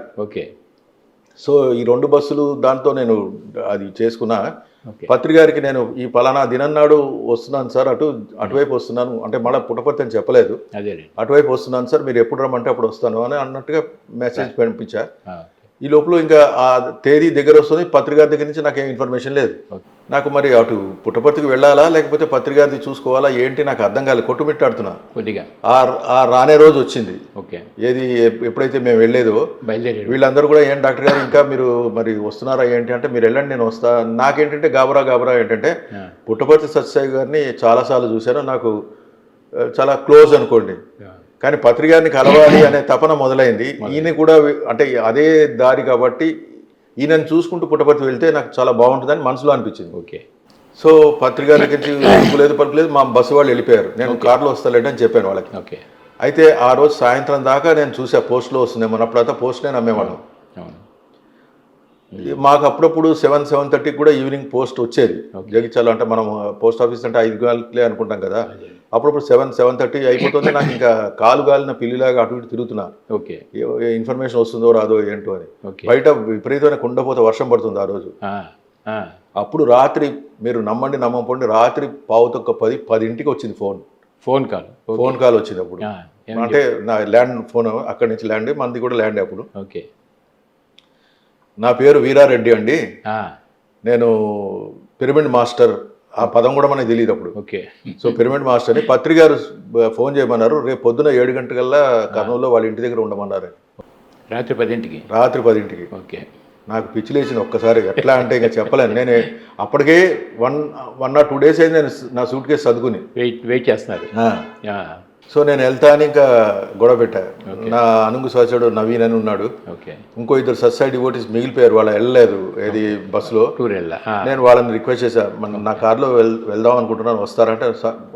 సో ఈ 2 బస్సులు దాంతో నేను అది చేసుకున్నా. ఓకే. పత్రికారికి నేను ఈ పలానా దినన్నాడు వస్తున్నాను సార్, అటువైపు వస్తున్నాను అంటే మళ్ళీ పుట్టపర్తి అని చెప్పలేదు, అదే అటువైపు వస్తున్నాను సార్, మీరు ఎప్పుడు రమ్మంటే అప్పుడు వస్తాను అని అన్నట్టుగా మెసేజ్ పంపించా. ఆ, ఈ లోపల ఇంకా ఆ తేదీ దగ్గర వస్తుంది, పత్రికారి దగ్గర నుంచి నాకేం ఇన్ఫర్మేషన్ లేదు. ఓకే. నాకు మరి అటు పుట్టపర్తికి వెళ్ళాలా లేకపోతే పత్రికారిది చూసుకోవాలా ఏంటి నాకు అర్థం కాలేదు, కొట్టుమిట్టాడుతున్నా. కొద్దిగా ఆ రానే రోజు వచ్చింది. ఓకే. ఏది ఎప్పుడైతే మేము వెళ్ళేదో బయలుదేరి వీళ్ళందరూ కూడా ఏం డాక్టర్ గారు ఇంకా మీరు మరి వస్తున్నారా ఏంటి అంటే, మీరు వెళ్ళండి నేను వస్తా. నాకేంటంటే గాబరా ఏంటంటే పుట్టపర్తి సత్యసాయి గారిని చాలాసార్లు చూశాను, నాకు చాలా క్లోజ్ అనుకోండి. కానీ పత్రికారిని కలవాలి అనే తపన మొదలైంది. ఈయన కూడా అంటే అదే దారి కాబట్టి ఈయనను చూసుకుంటూ పుట్టపర్తి వెళ్తే నాకు చాలా బాగుంటుందని మనసులో అనిపించింది. ఓకే. సో పత్రికా దగ్గరికి పలుకులేదు మా బస్సు వాళ్ళు వెళ్ళిపోయారు, నేను కార్లో వస్తాలేండి అని చెప్పాను వాళ్ళకి. ఓకే. అయితే ఆ రోజు సాయంత్రం దాకా నేను చూసా పోస్ట్లో వస్తుందేమో, అప్పుడైతే పోస్ట్ నేను అమ్మేవాళ్ళం. అవును. మాకు అప్పుడప్పుడు 7:30 కూడా ఈవినింగ్ పోస్ట్ వచ్చేది జగిత్యాల. అంటే మనం పోస్ట్ ఆఫీస్ అంటే 5 గంటలే అనుకుంటాం కదా, అప్పుడప్పుడు 7:30 అయిపోతుంది. నాకు ఇంకా కాలు గాలిన పిల్లిలాగా అటు ఇటు తిరుగుతున్నా, ఓకే. ఇన్ఫర్మేషన్ వస్తుందో రాదో ఏంటో అని. ఓకే. బయట విపరీతమైన కుండపోత వర్షం పడుతుంది ఆ రోజు. అప్పుడు రాత్రి మీరు నమ్మండి నమ్మకండి, రాత్రి 9:10 వచ్చింది ఫోన్ కాల్. ఫోన్ కాల్ వచ్చింది అప్పుడు. అంటే నా ల్యాండ్ ఫోన్, అక్కడి నుంచి ల్యాండ్, మనది కూడా ల్యాండ్. అప్పుడు ఓకే. నా పేరు వీరారెడ్డి అండి, నేను పిరమిడ్ మాస్టర్, ఆ పదం కూడా మనకు తెలియదు అప్పుడు. ఓకే. సో పిరమిడ్ మాస్టర్ అని పత్రికారు ఫోన్ చేయమన్నారు, రేపు పొద్దున 7 గంటలకల్లా కర్నూలులో వాళ్ళ ఇంటి దగ్గర ఉండమన్నారు. రాత్రి 10కి. రాత్రి 10కి. ఓకే. నాకు పిచ్చి లేచింది ఒక్కసారి. ఎట్లా అంటే ఇంకా చెప్పలేను. నేను అప్పటికే 1 or 2 days అయింది నేను నా సూట్ కేసు చదువుకుని వెయిట్ చేస్తున్నారు. సో నేను వెళ్తా అని ఇంకా గొడవ పెట్టా. నా అనుంగు సహచరుడు నవీన్ అని ఉన్నాడు, ఓకే. ఇంకో 2 సత్యసాయి డివోటీస్ మిగిలిపోయారు, వాళ్ళు వెళ్ళలేదు ఏది బస్సులో. టూర్ వెళ్ళా. నేను వాళ్ళని రిక్వెస్ట్ చేశా, నా కార్లో వెళ్దాం అనుకుంటున్నాను, వస్తారంటే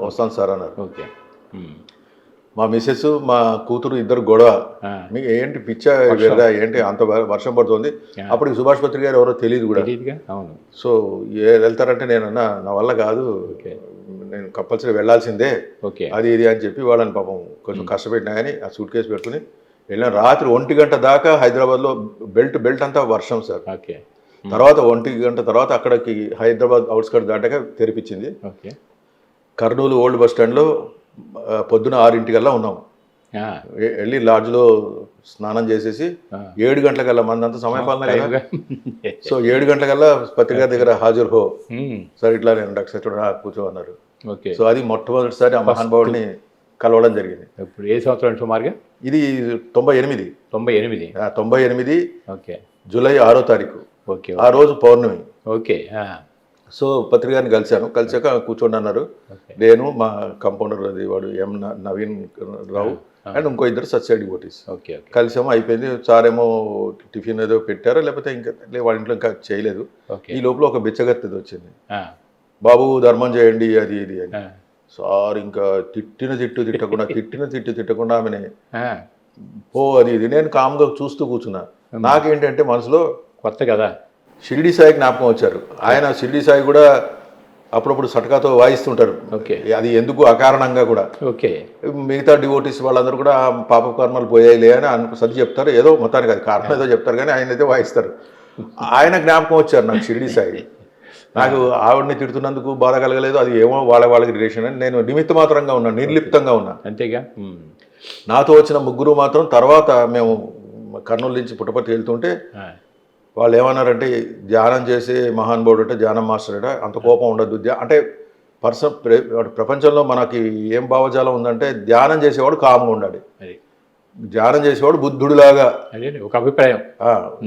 వస్తాను సార్ అన్నారు. ఓకే. మా మిస్సెస్ మా కూతురు ఇద్దరు గొడవ, మీకు ఏంటి పిచ్చా వెళ్ళా ఏంటి అంత వర్షం పడుతుంది. అప్పటికి సుభాష్ పత్రి గారు ఎవరో తెలియదు కూడా. అవును. సో వెళ్తారంటే నేను అన్నా నా వల్ల కాదు, నేను కంపల్సరీ వెళ్ళాల్సిందే, ఓకే, అది ఇది అని చెప్పి వాళ్ళని పాపం కొంచెం కష్టపెట్టినా కానీ ఆ సూట్ కేసు పెట్టుకుని వెళ్ళిన. రాత్రి 1 గంట దాకా హైదరాబాద్లో బెల్ట్ అంతా వర్షం సార్. ఓకే. తర్వాత 1 గంట తర్వాత అక్కడికి హైదరాబాద్ అవుట్స్కట్ దాటాక తెరిపించింది. ఓకే. కర్నూలు ఓల్డ్ బస్ స్టాండ్లో పొద్దున 6 ఉన్నాం. వెళ్ళి లాడ్జ్లో స్నానం చేసేసి 7 గంటలకల్లా మందంతా సమయపాలన కదా. సో 7 గంటలకల్లా పత్రికా దగ్గర హాజరు హో సార్, ఇట్లా నేను డాక్టర్ సత్యనారాయణ కూర్చో అన్నారు. ఓకే. సో అది మొట్టమొదటిసారి ఆ మహానుభావుడిని కలవడం జరిగింది. ఇప్పుడు ఏ సంవత్సరం సుమారుగా? ఇది 98. 98. ఓకే. జూలై 6వ తారీఖు. ఓకే. ఆ రోజు పౌర్ణమి. ఓకే. సో పత్రికారిని కలిసాక కూర్చోండి అన్నారు. నేను మా కంపౌండర్ అది వాడు నవీన్ రావు అండ్ ఇంకో 2 సత్యసాయి డివోటీస్. ఓకే. కలిసాము, అయిపోయింది. సార్ ఏమో టిఫిన్ ఏదో పెట్టారో లేకపోతే ఇంకా వాళ్ళ ఇంట్లో ఇంకా చేయలేదు. ఈ లోపల ఒక బిచ్చగత్తది వచ్చింది, బాబు ధర్మం చేయండి అది ఇది అని. సార్ ఇంకా తిట్టిన తిట్టు తిట్టకుండా ఆమెని ఓ అది ఇది. నేను కామ్గా చూస్తూ కూర్చున్నా. నాకేంటంటే మనసులో కొత్త కదా, షిరిడి సాయి జ్ఞాపకం వచ్చారు. ఆయన షిరిడి సాయి కూడా అప్పుడప్పుడు సటకాతో వాయిస్తుంటారు. ఓకే. అది ఎందుకు అకారణంగా కూడా. ఓకే. మిగతా డివోటీస్ వాళ్ళందరూ కూడా పాప కర్మలు పోయాయిలే అని సర్ది చెప్తారు, ఏదో మొత్తానికి అది కారణం ఏదో చెప్తారు, కానీ ఆయన అయితే వాయిస్తారు. ఆయన జ్ఞాపకం వచ్చారు నాకు షిరిడి సాయి. నాకు ఆవిడని తిడుతున్నందుకు బాధ కలగలేదు, అది ఏమో వాళ్ళకి రిలేషన్ అని నేను నిమిత్త మాత్రంగా ఉన్నా, నిర్లిప్తంగా ఉన్నా. అంతేగా. నాతో వచ్చిన 3 మాత్రం తర్వాత మేము కర్నూలు నుంచి పుట్టపర్తి వెళ్తుంటే వాళ్ళు ఏమన్నారంటే, ధ్యానం చేసే మహానుభావుడు అంటే ధ్యానం మాస్టర్ అంటే అంత కోపం ఉండదు. అంటే ప్రపంచంలో మనకి ఏం భావజాలం ఉందంటే, ధ్యానం చేసేవాడు కామ్గా ఉండాలి, ధ్యానం చేసేవాడు బుద్ధుడిలాగా ఒక అభిప్రాయం.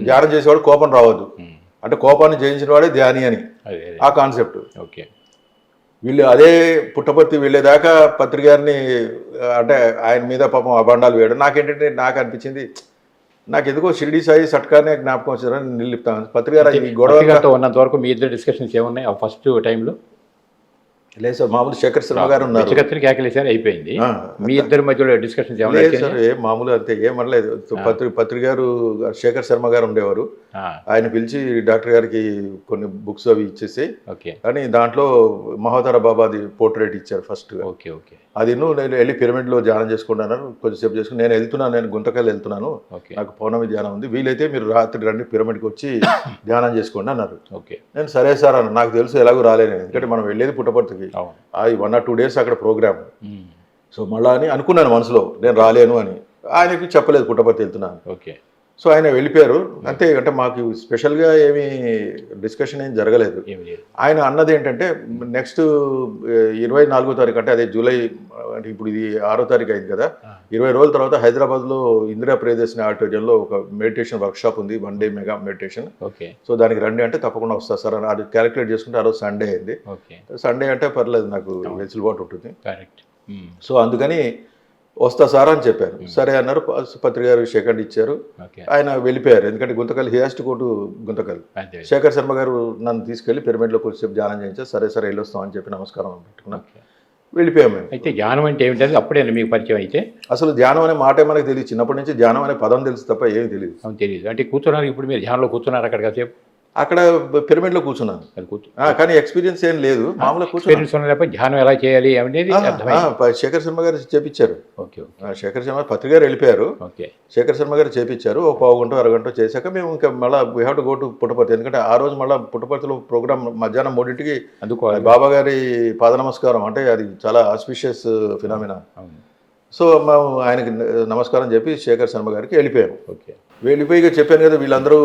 ధ్యానం చేసేవాడు కోపం రావద్దు, అంటే కోపాన్ని జయించిన వాడే ధ్యాని అని ఆ కాన్సెప్ట్. ఓకే. వీళ్ళు అదే పుట్టపర్తి వెళ్ళేదాకా పత్రికారిని అంటే ఆయన మీద పాపం అభండాలు వేయడం. నాకేంటంటే నాకు అనిపించింది, నాకు ఎందుకో షిరిడి సాయి సట్కానే జ్ఞాపకం వచ్చారని నిలిపుతాను. పత్రికారు ఈ గొడవ ఉన్నంత వరకు మీ ఇద్దరు డిస్కషన్స్ ఏమున్నాయి ఆ ఫస్ట్ టైంలో? లేదు సార్, మామూలు శేఖర్ శర్మ గారు ఉన్నారు. పిచ్చకత్తిని కేకలేసారు, అయిపోయింది. ఆ, మీ ఇద్దరి మధ్యలో డిస్కషన్స్ లేదు సార్, ఏం మామూలు అంతే, ఏం అనలేదు. పత్రిక గారు శేఖర్ శర్మ గారు ఉండేవారు. ఆయన పిలిచి డాక్టర్ గారికి కొన్ని బుక్స్ అవి ఇచ్చేసి, ఓకే, కానీ దాంట్లో మహోదర బాబాది పోర్ట్రేట్ ఇచ్చారు ఫస్ట్. Okay, okay. అది నేను వెళ్ళి పిరమిడ్లో ధ్యానం చేసుకుంటున్నాను, కొద్దిసేపు చేసుకుని నేను వెళ్తున్నాను, నేను గుంతకల్ వెళ్తున్నాను, నాకు పౌర్ణమి ధ్యానం ఉంది, వీలైతే మీరు రాత్రి రండి పిరమిడ్కి వచ్చి ధ్యానం చేసుకోండి అన్నారు. ఓకే, నేను సరే సార్ అన్న, నాకు తెలుసు ఎలాగో రాలేను, ఎందుకంటే మనం వెళ్ళేది పుట్టపర్తికి, అది 1 or 2 days అక్కడ ప్రోగ్రామ్. సో మళ్ళా అని అనుకున్నాను మనసులో, నేను రాలేను అని. ఆయనకి చెప్పలేదు పుట్టపర్తి వెళ్తున్నాను. ఓకే. సో ఆయన వెళ్ళిపోయారు అంతే. అంటే మాకు స్పెషల్గా ఏమీ డిస్కషన్ ఏం జరగలేదు. ఆయన అన్నది ఏంటంటే నెక్స్ట్ 24వ తారీఖు, అంటే అదే జూలై, అంటే ఇప్పుడు ఇది 6వ తారీఖు అయింది కదా, 20 రోజుల తర్వాత హైదరాబాద్లో ఇందిరా ప్రియదర్శిని ఆడిటోరియంలో ఒక మెడిటేషన్ వర్క్షాప్ ఉంది, 1 day mega meditation. Okay. So దానికి రండి అంటే తప్పకుండా వస్తా సార్ అని అది క్యాలిక్యులేట్ చేసుకుంటే ఆ రోజు సండే అయింది. సండే అంటే పర్లేదు, నాకు వెసులుబాటు ఉంటుంది. సో అందుకని వస్తా సార్ అని చెప్పారు. సరే అన్నారు. పత్రిక గారు సెకండ్ ఇచ్చారు, ఆయన వెళ్ళిపోయారు. ఎందుకంటే Guntakal, he has to go to Guntakal. Shekhar Sharma గారు నన్ను తీసుకెళ్లి పిరమిడ్లో కొద్దిసేపు ధ్యానం చేయించారు. సరే సరే వెళ్ళొస్తాం అని చెప్పి నమస్కారం పెట్టుకున్నా, వెళ్ళిపోయాము మేము. అయితే ధ్యానం అంటే ఏమిటంటే అప్పుడే మీకు పరిచయం అయితే? అసలు ధ్యానం అనే మాట మనకు తెలియదు, చిన్నప్పటి నుంచి ధ్యానం అనే పదం తెలుసు తప్ప ఏమీ తెలియదు. తెలియదు. అంటే కూర్చున్నారు, ఇప్పుడు మీరు ధ్యానంలో కూర్చున్నారు అక్కడ కాసేపు? అక్కడ పిరమిడ్లో కూర్చున్నాను, కానీ ఎక్స్పీరియన్స్ ఏం లేదు, మామూలుగా కూర్చున్నాను. ధ్యానం ఎలా చేయాలి అనేది శేఖర్ శర్మ గారు చేపించారు. ఓకే. శేఖర్ శర్మ పత్రిక గారు వెళ్ళిపోయారు. ఓకే. శేఖర్ శర్మ గారు చేపించారు. ఒక పావు గంట అరగంట చేశాక మేము ఇంకా మళ్ళీ we have to go to Puttaparthi. ఎందుకంటే ఆ రోజు మళ్ళీ పుట్టపర్తిలో ప్రోగ్రామ్ మధ్యాహ్నం 3ంటికి అందుకోవాలి. బాబా గారి పాద నమస్కారం, అంటే అది చాలా ఆస్పిషియస్ ఫినామినా. సో మేము ఆయనకి నమస్కారం చెప్పి శేఖర్ శర్మ గారికి వెళ్ళిపోయాము. ఓకే. వెళ్ళిపోయి చెప్పాను కదా, వీళ్ళందరూ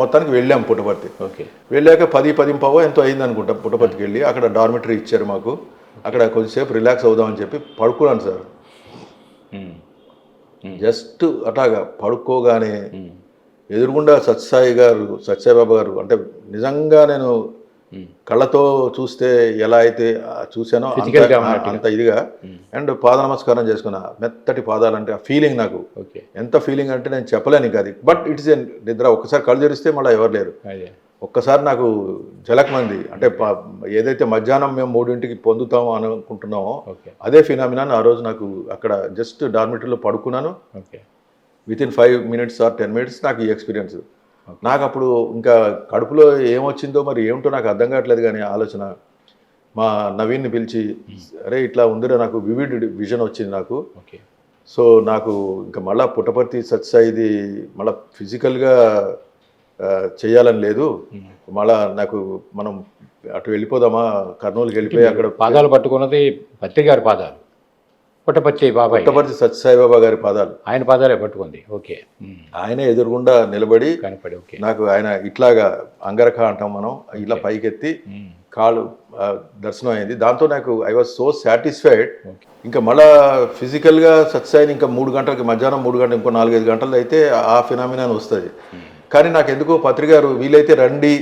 మొత్తానికి వెళ్ళాము పుట్టపర్తి. ఓకే. వెళ్ళాక 10-10:15 ఎంతో అయింది అనుకుంటా. పుట్టపర్తికి వెళ్ళి అక్కడ డార్మిటరీ ఇచ్చారు మాకు, అక్కడ కొద్దిసేపు రిలాక్స్ అవుదామని చెప్పి పడుకున్నాను సార్. జస్ట్ అట్లాగా పడుకోగానే ఎదురుగుండా సత్యసాయిబాబా గారు, అంటే నిజంగా నేను కళ్ళతో చూస్తే ఎలా అయితే చూసానో అంత ఇదిగా, అండ్ పాద నమస్కారం చేసుకున్నా. మెత్తటి పాదాలంటే ఆ ఫీలింగ్ నాకు ఎంత ఫీలింగ్ అంటే నేను చెప్పలేను ఇంకా అది. బట్ ఇట్స్ ఏ నిద్ర. ఒక్కసారి కళ్ళు తెరిస్తే మళ్ళీ ఎవరు లేరు. ఒక్కసారి నాకు జలక్మంది, అంటే ఏదైతే మధ్యాహ్నం మేము 3ంటికి పొందుతామో అనుకుంటున్నామో అదే ఫినామినాన్ ఆ రోజు నాకు అక్కడ జస్ట్ డార్మిటరీలో పడుకున్నాను. వితిన్ 5 minutes or 10 minutes నాకు ఈ ఎక్స్పీరియన్స్. నాకు అప్పుడు ఇంకా కడుపులో ఏమొచ్చిందో మరి ఏమిటో నాకు అర్థం కావట్లేదు, కానీ ఆలోచన మా నవీన్ని పిలిచి, అరే ఇట్లా ఉందిరా, నాకు వివిడ్ విజన్ వచ్చింది నాకు. సో నాకు ఇంకా మళ్ళీ పుట్టపర్తి సత్యసాయిది మళ్ళీ ఫిజికల్గా చేయాలని లేదు, మళ్ళీ నాకు మనం అటు వెళ్ళిపోదామా, కర్నూలుకి వెళ్ళిపోయి అక్కడ పాదాలు పట్టుకున్నది పత్రికారి పాదాలు, పుట్టపర్తి సత్యసాయిబాబా గారి పాదాలు, ఆయన పాదాలే పట్టుకుంది. ఓకే. ఆయన ఎదురుగుండా నిలబడి నాకు ఆయన ఇట్లాగా అంగరఖ అంటాం మనం, ఇలా పైకెత్తి కాళ్ళు దర్శనం అయింది. దాంతో నాకు ఐ వాజ్ సో సాటిస్ఫైడ్. ఇంకా మళ్ళా ఫిజికల్గా సత్యసాయిని ఇంకా 3 గంటలకి, మధ్యాహ్నం 3 గంటలు, ఇంకో 4-5 గంటలు అయితే ఆ ఫినామినాన్ వస్తుంది. కానీ నాకు ఎందుకో పత్రిక గారు వీలైతే రండి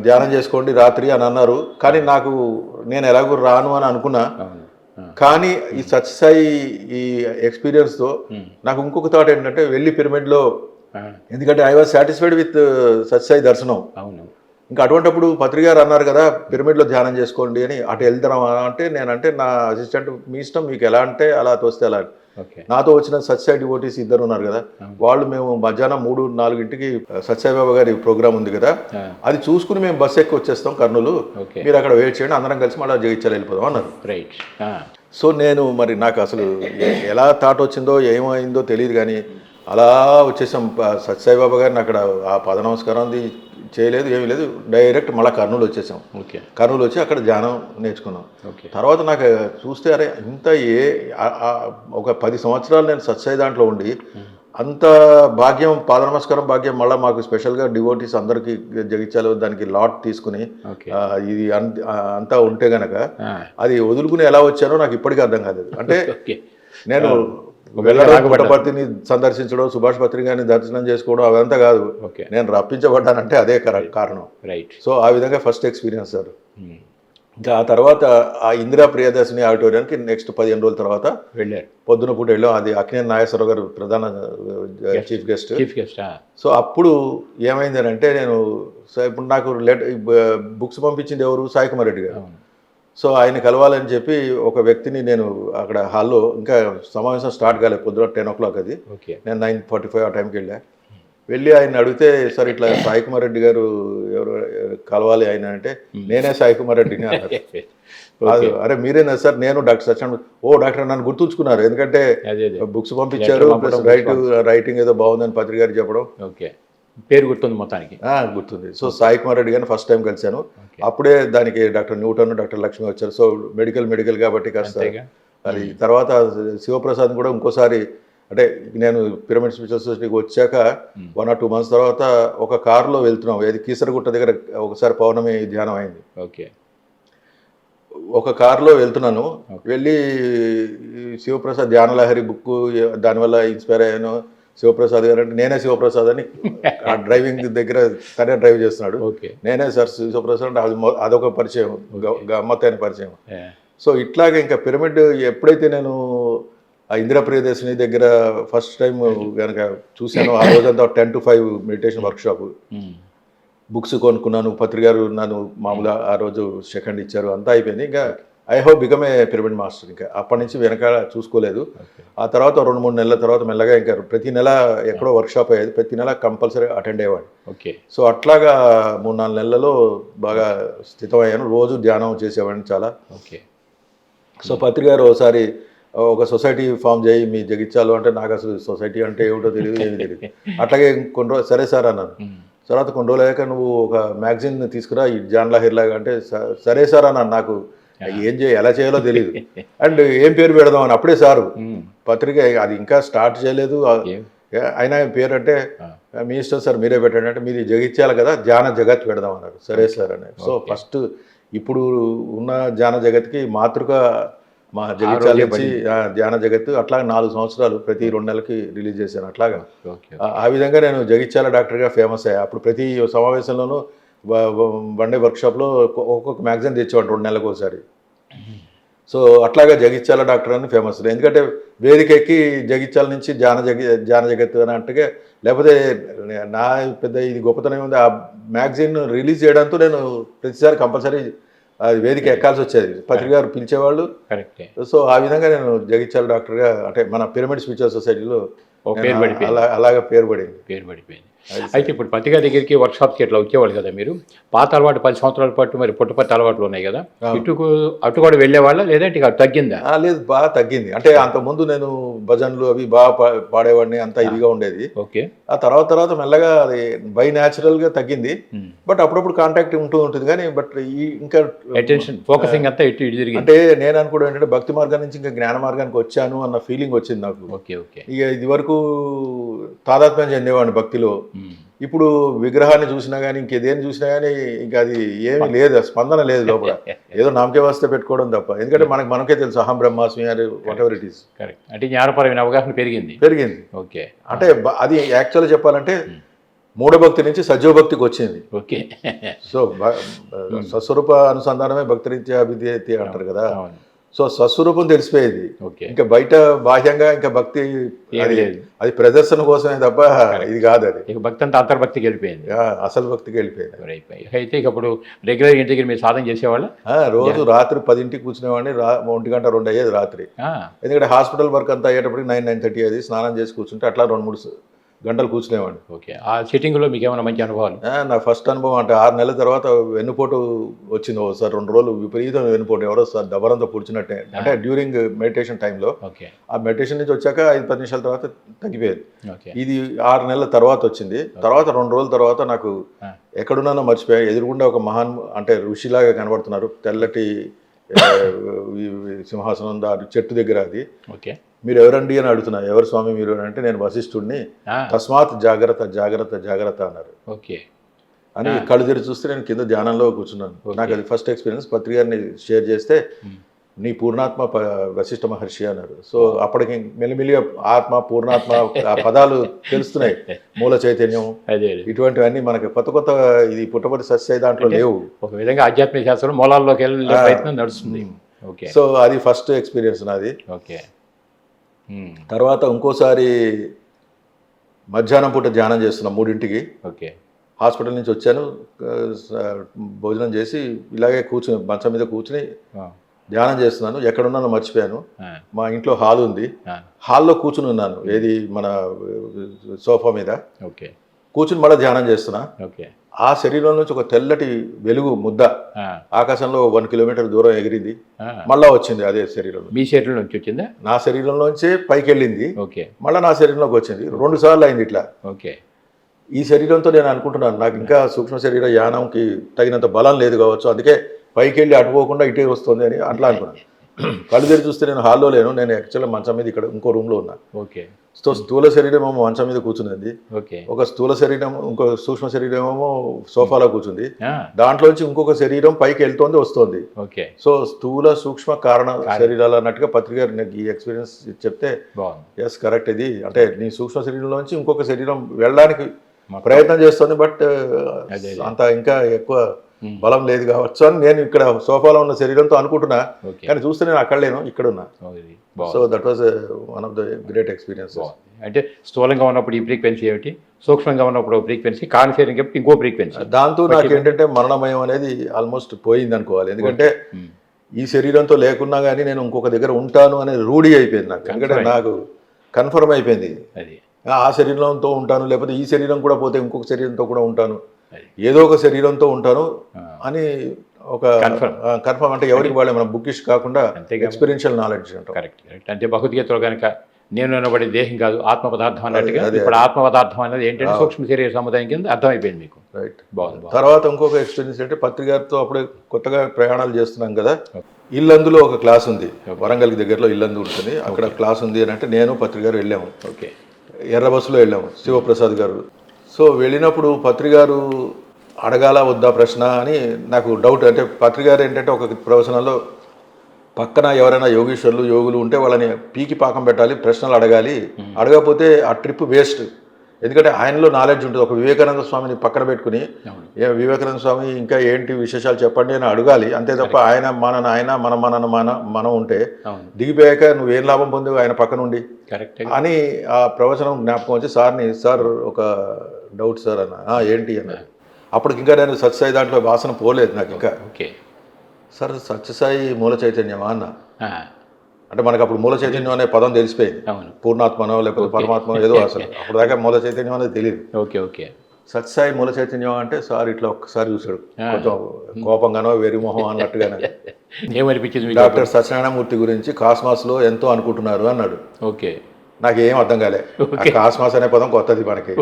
ధ్యానం చేసుకోండి రాత్రి అని అన్నారు. కానీ నాకు నేను ఎలాగో రాను అని అనుకున్నా. కానీ ఈ సత్యసాయి ఈ ఎక్స్పీరియన్స్తో నాకు ఇంకొక థాట్ ఏంటంటే, వెళ్ళి పిరమిడ్లో, ఎందుకంటే I was satisfied with Sathya Sai దర్శనం. అవును. ఇంకా అటువంటిప్పుడు పత్రిక గారు అన్నారు కదా పిరమిడ్లో ధ్యానం చేసుకోండి అని, అటు వెళ్తాం అంటే నేనంటే నా అసిస్టెంట్, మీ ఇష్టం, మీకు ఎలా అంటే అలా తోస్తే అలా. నాతో వచ్చిన సత్యసాయి డివోటీస్ ఇద్దరు ఉన్నారు కదా, వాళ్ళు మేము మధ్యాహ్నం 3-4ంటికి సత్యసాయిబాబా గారి ప్రోగ్రామ్ ఉంది కదా, అది చూసుకుని మేము బస్సు ఎక్కి వచ్చేస్తాం కర్నూలు, మీరు అక్కడ వెయిట్ చేయండి, అందరం కలిసి మళ్ళీ జగిత్యాల వెళ్ళిపోదాం అన్నారు. రైట్. సో నేను మరి నాకు అసలు ఎలా థాట్ వచ్చిందో ఏమైందో తెలియదు, కానీ అలా వచ్చేసాం. సత్యసాయిబాబా గారిని అక్కడ ఆ పద నమస్కారం చేయలేదు, ఏమీ లేదు, డైరెక్ట్ మళ్ళీ కర్నూలు వచ్చేసాం. ఓకే. కర్నూలు వచ్చి అక్కడ ధ్యానం నేర్చుకున్నాం. తర్వాత నాకు చూస్తే అరే ఇంత ఒక 10 సంవత్సరాలు నేను సత్యసాయి దాంట్లో ఉండి అంత భాగ్యం, పాద నమస్కారం భాగ్యం మళ్ళీ మాకు స్పెషల్గా డివోటీస్ అందరికీ జగిత్యాల దానికి లాట్ తీసుకుని ఇది అంతా ఉంటే గనక అది వదులుకుని ఎలా వచ్చానో నాకు ఇప్పటికీ అర్థం కాలేదు. అంటే నేను పుట్టపర్తిని సందర్శించడం, సుభాష్ పత్రిక గారిని దర్శనం చేసుకోవడం అదంతా కాదు, నేను రప్పించబడ్డానంటే అదే కారణం. రైట్. సో ఆ విధంగా ఫస్ట్ ఎక్స్పీరియన్స్ సార్. ఇంకా ఆ తర్వాత ఆ ఇందిరా ప్రియదర్శిని ఆడిటోరియానికి నెక్స్ట్ 15 రోజుల తర్వాత వెళ్ళారు. పొద్దున పూట వెళ్ళాం. అది అక్కినేని నాగేశ్వరరావు గారు ప్రధాన చీఫ్ గెస్ట్. చీఫ్ గెస్టా? సో అప్పుడు ఏమైంది అంటే నేను ఇప్పుడు నాకు బుక్స్ పంపించింది ఎవరు? సాయి కుమార్ రెడ్డి గారు. అవును. సో ఆయన కలవాలని చెప్పి ఒక వ్యక్తిని నేను అక్కడ హాల్లో, ఇంకా సమావేశం స్టార్ట్ కాలేదు, పొద్దున 10 o'clock అది. ఓకే. నేను 9:45 ఆ టైంకి వెళ్ళి ఆయన అడిగితే, సార్ ఇట్లా సాయి కుమార్ రెడ్డి గారు ఎవరు కలవాలి ఆయన అంటే, నేనే సాయి కుమార్ రెడ్డిని అన్నారు. అరే మీరేనా సార్? నేను డాక్టర్ సత్యనారాయణ. ఓ డాక్టర్, నన్ను గుర్తుంచుకున్నారు, ఎందుకంటే బుక్స్ పంపించారు, ప్లస్ రైటింగ్ ఏదో బాగుందని పత్రిక గారు చెప్పడం. ఓకే, పేరు గుర్తుంది మొత్తానికి. గుర్తుంది. సో సాయి కుమార్ రెడ్డి గారిని ఫస్ట్ టైం కలిశాను. అప్పుడే దానికి డాక్టర్ న్యూటన్, డాక్టర్ లక్ష్మి వచ్చారు. సో మెడికల్ కాబట్టి కాస్త అది. తర్వాత శివప్రసాద్ కూడా ఇంకోసారి, అంటే నేను పిరమిడ్ స్పిరిచువల్ సొసైటీకి వచ్చాక 1 or 2 months తర్వాత ఒక కారులో వెళ్తున్నాం, ఏది కీసరగుట్ట దగ్గర ఒకసారి పౌర్ణమి ధ్యానం అయింది. ఓకే. ఒక కారులో వెళ్తున్నాను, వెళ్ళి శివప్రసాద్ ధ్యానలహరి బుక్, దానివల్ల ఇన్స్పైర్ అయ్యాను. శివప్రసాద్ గారు అంటే నేనే శివప్రసాద్ అని, ఆ డ్రైవింగ్ దగ్గర తనే డ్రైవ్ చేస్తున్నాడు. నేనే సార్ శివప్రసాద్ అంటే అదొక పరిచయం, గమ్మత్తైన పరిచయం. సో ఇట్లాగే ఇంకా పిరమిడ్ ఎప్పుడైతే నేను ఆ ఇందిరా ప్రియదర్శిని దగ్గర ఫస్ట్ టైం కనుక చూశాను, ఆ రోజంతా 10 to 5 మెడిటేషన్ వర్క్షాప్. బుక్స్ కొనుక్కున్నాను, పత్రికారు నన్ను మామూలుగా ఆ రోజు సెకండ్ ఇచ్చారు, అంతా అయిపోయింది. ఇంకా I hope become a pyramid master. ఇంకా అప్పటి నుంచి వెనక చూసుకోలేదు. ఆ తర్వాత 2-3 నెలల తర్వాత మెల్లగా ఇంకా ప్రతి నెల ఎక్కడో వర్క్షాప్ అయ్యేది, ప్రతి నెల కంపల్సరీ అటెండ్ అయ్యేవాడిని. ఓకే. సో అట్లాగా 3-4 నెలలలో బాగా స్థితమయ్యాను. రోజు ధ్యానం చేసేవాడిని చాలా. ఓకే. సో పత్రికారు ఒకసారి ఒక సొసైటీ ఫామ్ చేయి మీ జగిత్యాలు అంటే, నాకు అసలు సొసైటీ అంటే ఏమిటో తెలియదు, ఏమి తెలియదు. అట్లాగే కొన్ని రోజులు సరే సార్ అన్నాను. తర్వాత కొన్ని రోజులు అయ్యాక నువ్వు ఒక మ్యాగజైన్ తీసుకురా ఈ జాన్ లాహిర్ లాగా అంటే, సరే సార్ అన్నాను. నాకు ఎలా చేయాలో తెలియదు. అండ్ ఏం పేరు పెడదాం అని అప్పుడే సారు పత్రిక అది ఇంకా స్టార్ట్ చేయలేదు. అయినా పేరు అంటే, మీ ఇష్టం సార్ మీరే పెట్టండి అంటే, మీది జగిత్యాల కదా, ధ్యాన జగత్ పెడదాం అన్నారు. సరే సార్ అని. సో ఫస్ట్ ఇప్పుడు ఉన్న ధ్యాన జగత్కి మాతృక మా జగిత్యాల నుంచి ధ్యాన జగత్తు. అట్లా 4 సంవత్సరాలు ప్రతి 2 నెలలకి రిలీజ్ చేశాను. అట్లాగా ఆ విధంగా నేను జగిత్యాల డాక్టర్గా ఫేమస్ అయ్యా. అప్పుడు ప్రతి సమావేశంలోనూ వన్ డే వర్క్షాప్లో ఒక్కొక్క మ్యాగజైన్ తెచ్చేవాడు 2 నెలలకు ఒకసారి. సో అట్లాగా జగిత్యాల డాక్టర్ అని ఫేమస్. ఎందుకంటే వేదిక ఎక్కి జగిత్యాల నుంచి ధ్యాన జగత్తు అని అంటే, లేకపోతే నా పెద్ద ఇది గొప్పతనం ఉంది, ఆ మ్యాగజైన్ రిలీజ్ చేయడంతో నేను ప్రతిసారి కంపల్సరీ అది వేదిక ఎక్కాల్సి వచ్చేది, పత్రిక గారు పిలిచేవాళ్ళు. సో ఆ విధంగా నేను జగిత్యాల డాక్టర్గా, అంటే మన పిరమిడ్ స్పిరిచువల్ సొసైటీలో అలాగా పేరు పడిపోయింది. అయితే ఇప్పుడు పత్రిక దగ్గరికి వర్క్షాప్స్కి ఎట్లా వచ్చేవాళ్ళు కదా మీరు, పాత అలవాటు 10 సంవత్సరాల పాటు మరి పుట్టపర్తి అలవాట్లు ఉన్నాయి కదా, అటు కూడా వెళ్ళేవాళ్ళ లేదంటే ఇక తగ్గిందా? లేదు, బాగా తగ్గింది. అంటే అంతకుముందు నేను భజన్లు అవి బాగా పాడేవాడిని, అంతా ఇదిగా ఉండేది. ఓకే. ఆ తర్వాత మెల్లగా అది బై న్యాచురల్గా తగ్గింది. బట్ అప్పుడప్పుడు కాంటాక్ట్ ఉంటుంది కానీ, బట్ ఇంకా అటెన్షన్ ఫోకసింగ్ అంతా ఇటు తిరిగి, అంటే నేను అనుకోవడం ఏంటంటే భక్తి మార్గం నుంచి ఇంకా జ్ఞాన మార్గానికి వచ్చాను అన్న ఫీలింగ్ వచ్చింది నాకు. ఓకే. ఓకే. ఇక ఇది వరకు తాదాత్మ్యం చెందేవాడిని భక్తిలో. ఇప్పుడు విగ్రహాన్ని చూసినా కానీ, ఇంకేదేని చూసినా కానీ ఇంకా అది ఏమీ లేదు, స్పందన లేదు లోపల. ఏదో నామకే వస్తే పెట్టుకోవడం తప్ప. ఎందుకంటే మనకే తెలుసు అహం బ్రహ్మాస్మి అని what ever it is. Correct. అంటే జ్ఞానపరమైన అవగాహన పెరిగింది. ఓకే. అంటే అది యాక్చువల్గా చెప్పాలంటే మూఢభక్తి నుంచి సజీవభక్తికి వచ్చింది. ఓకే. సో స్వస్వరూప అనుసంధానమే భక్తి రీత్యా అభిధేయతి అంటారు కదా. సో స్వస్వరూపం తెలిసిపోయేది. ఇంకా బయట బాహ్యంగా ఇంకా భక్తి అది ప్రదర్శన కోసమే తప్ప ఇది కాదు. అది భక్తి అంతా అంతర్భక్తికి వెళ్ళిపోయింది, అసలు భక్తికి వెళ్ళిపోయింది. అయితే ఇక అప్పుడు రెగ్యులర్ ఇంటి దగ్గర మీరు సాధన చేసేవాళ్ళ? రోజు రాత్రి 10కి కూర్చునేవాడిని, 1 గంట 2 అయ్యేది రాత్రి. ఎందుకంటే హాస్పిటల్ వర్క్ అంతా అయ్యేటప్పటికి 9-9:30 అయ్యేది. స్నానం చేసి కూర్చుంటే అట్లా 2-3 గంటలు కూర్చునేవాడిని. ఓకే. ఆ సిట్టింగ్లో మీకు ఏమైనా మంచి అనుభవాలు? నా ఫస్ట్ అనుభవం అంటే 6 నెలల తర్వాత వెన్నుపోటు వచ్చింది ఒకసారి. 2 రోజులు విపరీతం వెన్నుపోటు, ఎవరో సార్ దబరంతో కూర్చున్నట్టే. అంటే డ్యూరింగ్ మెడిటేషన్ టైంలో. ఆ మెడిటేషన్ నుంచి వచ్చాక 5-10 నిమిషాల తర్వాత తగ్గిపోయేది. ఇది 6 నెలల తర్వాత వచ్చింది. తర్వాత 2 రోజుల తర్వాత నాకు ఎక్కడున్నానో మర్చిపోయా. ఎదురుగుండా ఒక మహాన్, అంటే ఋషిలాగా కనబడుతున్నారు, తెల్లటి సింహాసనం చెట్టు దగ్గర. అది మీరు ఎవరండి అని అడుగుతున్నా. ఎవరు స్వామి మీరు అంటే, నేను వశిష్ఠుడిని, తస్మాత్ జాగ్రత్త జాగ్రత్త జాగ్రత్త అన్నారు. ఓకే అని కళ్ళు తెరిచి చూస్తే నేను కింద ధ్యానంలో కూర్చున్నాను. నాకు అది ఫస్ట్ ఎక్స్పీరియన్స్. పత్రిక గారిని షేర్ చేస్తే నీ పూర్ణాత్మ వశిష్ఠ మహర్షి అన్నారు. సో అప్పటికి మెల్లిమెల్లిగా ఆత్మ పూర్ణాత్మ ఆ పదాలు తెలుస్తున్నాయి. మూల చైతన్యం అదే ఇటువంటివన్నీ మనకి కొత్త కొత్త ఇది పుట్టపర్తి సత్యసాయి దాంట్లో లేవు. ఒక విధంగా ఆధ్యాత్మిక శాస్త్రం మూలాల్లోకి వెళ్ళే ప్రయత్నం నడుస్తుంది. ఓకే. సో అది ఫస్ట్ ఎక్స్పీరియన్స్ నాది. ఓకే. తర్వాత ఇంకోసారి మధ్యాహ్నం పూట ధ్యానం చేస్తున్నాం 3ంటికి. ఓకే. హాస్పిటల్ నుంచి వచ్చాను, భోజనం చేసి ఇలాగే కూర్చుని మంచం మీద కూర్చుని ధ్యానం చేస్తున్నాను. ఎక్కడున్నానో మర్చిపోయాను. మా ఇంట్లో హాల్ ఉంది, హాల్లో కూర్చుని ఉన్నాను. ఏది మన సోఫా మీద ఓకే కూర్చుని మళ్ళీ ధ్యానం చేస్తున్నా. ఓకే. ఆ శరీరం నుంచి ఒక తెల్లటి వెలుగు ముద్ద ఆకాశంలో 1 కిలోమీటర్ దూరం ఎగిరింది, మళ్ళా వచ్చింది అదే శరీరంలో. మీ శరీరం నుంచి వచ్చిందా? నా శరీరంలోంచే పైకి వెళ్ళింది, ఓకే, మళ్ళీ నా శరీరంలోకి వచ్చింది. 2 సార్లు అయింది ఇట్లా. ఓకే. ఈ శరీరంతో నేను అనుకుంటున్నాను నాకు ఇంకా సూక్ష్మ శరీర యానంకి తగినంత బలం లేదు కావచ్చు, అందుకే పైకి వెళ్ళి అటుపోకుండా ఇటే వస్తుంది అని అట్లా అనుకున్నాను. కళ్ళు తెరిచి చూస్తే నేను హాల్లో లేను, నేను యాక్చువల్గా మంచం మీద ఇక్కడ ఇంకో రూమ్లో ఉన్నా. ఓకే. సో స్థూల శరీరం ఏమో మంచం మీద కూర్చున్నది, ఓకే. ఒక స్థూల శరీరం ఇంకో సూక్ష్మ శరీరం ఏమో సోఫాలో కూర్చుంది. దాంట్లోంచి ఇంకొక శరీరం పైకి వెళ్తోంది వస్తుంది. ఓకే. సో స్థూల సూక్ష్మ కారణ శరీరాలు అన్నట్టుగా పత్రిక నాకు ఈ ఎక్స్పీరియన్స్ చెప్తే ఎస్ కరెక్ట్, ఇది అంటే నీ సూక్ష్మ శరీరంలోంచి ఇంకొక శరీరం వెళ్ళడానికి ప్రయత్నం చేస్తుంది, బట్ అంత ఇంకా ఎక్కువ బలం లేదు కావచ్చు అని నేను ఇక్కడ సోఫాలో ఉన్న శరీరంతో అనుకుంటున్నా. కానీ చూస్తే నేను అక్కడ లేను, ఇక్కడ ఉన్నా. So that was one of the great experience. అంటే స్థూలంగా ఉన్నప్పుడు ఈ ఫ్రీక్వెన్సీ ఏమిటి, సూక్ష్మంగా ఉన్నప్పుడు ఫ్రీక్వెన్సీ, కాని శరీరం ఇంకో ఫ్రీక్వెన్సీ. దాంతో నాకు ఏంటంటే మరణమయం అనేది ఆల్మోస్ట్ పోయింది అనుకోవాలి. ఎందుకంటే ఈ శరీరంతో లేకున్నా కానీ నేను ఇంకొక దగ్గర ఉంటాను అనే రూఢి అయిపోయింది నాకు. ఎందుకంటే నాకు కన్ఫర్మ్ అయిపోయింది అది, ఆ శరీరంతో ఉంటాను, లేకపోతే ఈ శరీరం కూడా పోతే ఇంకొక శరీరంతో కూడా ఉంటాను, ఏదో ఒక శరీరంతో ఉంటాను అని ఒక కన్ఫర్మ్. అంటే ఎవరికి వాళ్ళే మనం బుకిష్ కాకుండా ఎక్స్పీరియన్షియల్ నాలెడ్జ్ అంటాం. Correct correct. అంటే భగవద్గీతలో కనుక నేను అనబడే దేహం కాదు ఆత్మ పదార్థం అన్నట్టుగా ఇప్పుడు ఆత్మ పదార్థం అనేది ఏంటంటే సూక్ష్మ శరీర సముదాయం కింద అర్థమైపోయింది మీకు. రైట్. బాగుంది. తర్వాత ఇంకొక ఎక్స్పీరియన్స్ అంటే పత్రికతో అప్పుడే కొత్తగా ప్రయాణాలు చేస్తున్నాం కదా, ఇల్లందులో ఒక క్లాస్ ఉంది, వరంగల్కి దగ్గరలో ఇల్లందు ఉంటుంది, అక్కడ క్లాస్ ఉంది అని అంటే నేను పత్రికారు వెళ్ళాము. ఓకే. ఎర్ర బస్సులో వెళ్ళాము, శివప్రసాద్ గారు. సో వెళ్ళినప్పుడు పత్రికారు అడగాల వద్దా ప్రశ్న అని నాకు డౌట్. అంటే పత్రికారు ఏంటంటే ఒక ప్రవచనాల్లో పక్కన ఎవరైనా యోగీశ్వరులు యోగులు ఉంటే వాళ్ళని పీకి పాకం పెట్టాలి, ప్రశ్నలు అడగాలి, అడగకపోతే ఆ ట్రిప్ వేస్ట్. ఎందుకంటే ఆయనలో నాలెడ్జ్ ఉంటుంది. ఒక వివేకానంద స్వామిని పక్కన పెట్టుకుని వివేకానంద స్వామి ఇంకా ఏంటి విశేషాలు చెప్పండి అని అడగాలి, అంతే తప్ప ఆయన మనం ఉంటే దిగిపోయాక నువ్వేం లాభం పొందేవు ఆయన పక్క నుండి అని ఆ ప్రవచనం జ్ఞాపకం వచ్చి సార్ ఒక డౌట్ సార్ అన్న. ఏంటి అన్నారు. అప్పటికి ఇంకా నేను సత్యసాయి దాంట్లో వాసన పోలేదు నాకు ఇంకా. సార్ సత్యసాయి మూల చైతన్యమా అన్న. అంటే మనకు అప్పుడు మూల చైతన్యం అనే పదం తెలిసిపోయింది, పూర్ణాత్మనో లేకపోతే పరమాత్మనో ఏదో, అసలు అప్పుడు దాకా మూల చైతన్యం అనేది తెలియదు. Okay okay. సత్యసాయి మూల చైతన్యం అంటే సార్ ఇట్లా ఒక్కసారి చూశాడు, కొంచెం కోపంగానో వెరిమోహం అన్నట్టుగానే. ఏమనిపించింది? డాక్టర్ సత్యనారాయణమూర్తి గురించి కాస్మాస్లో ఎంతో అనుకుంటున్నారు అన్నాడు. ఓకే. నాకేం అర్థం కాలే. కాస్మాస్ అనే పదం కొత్తది మనకి.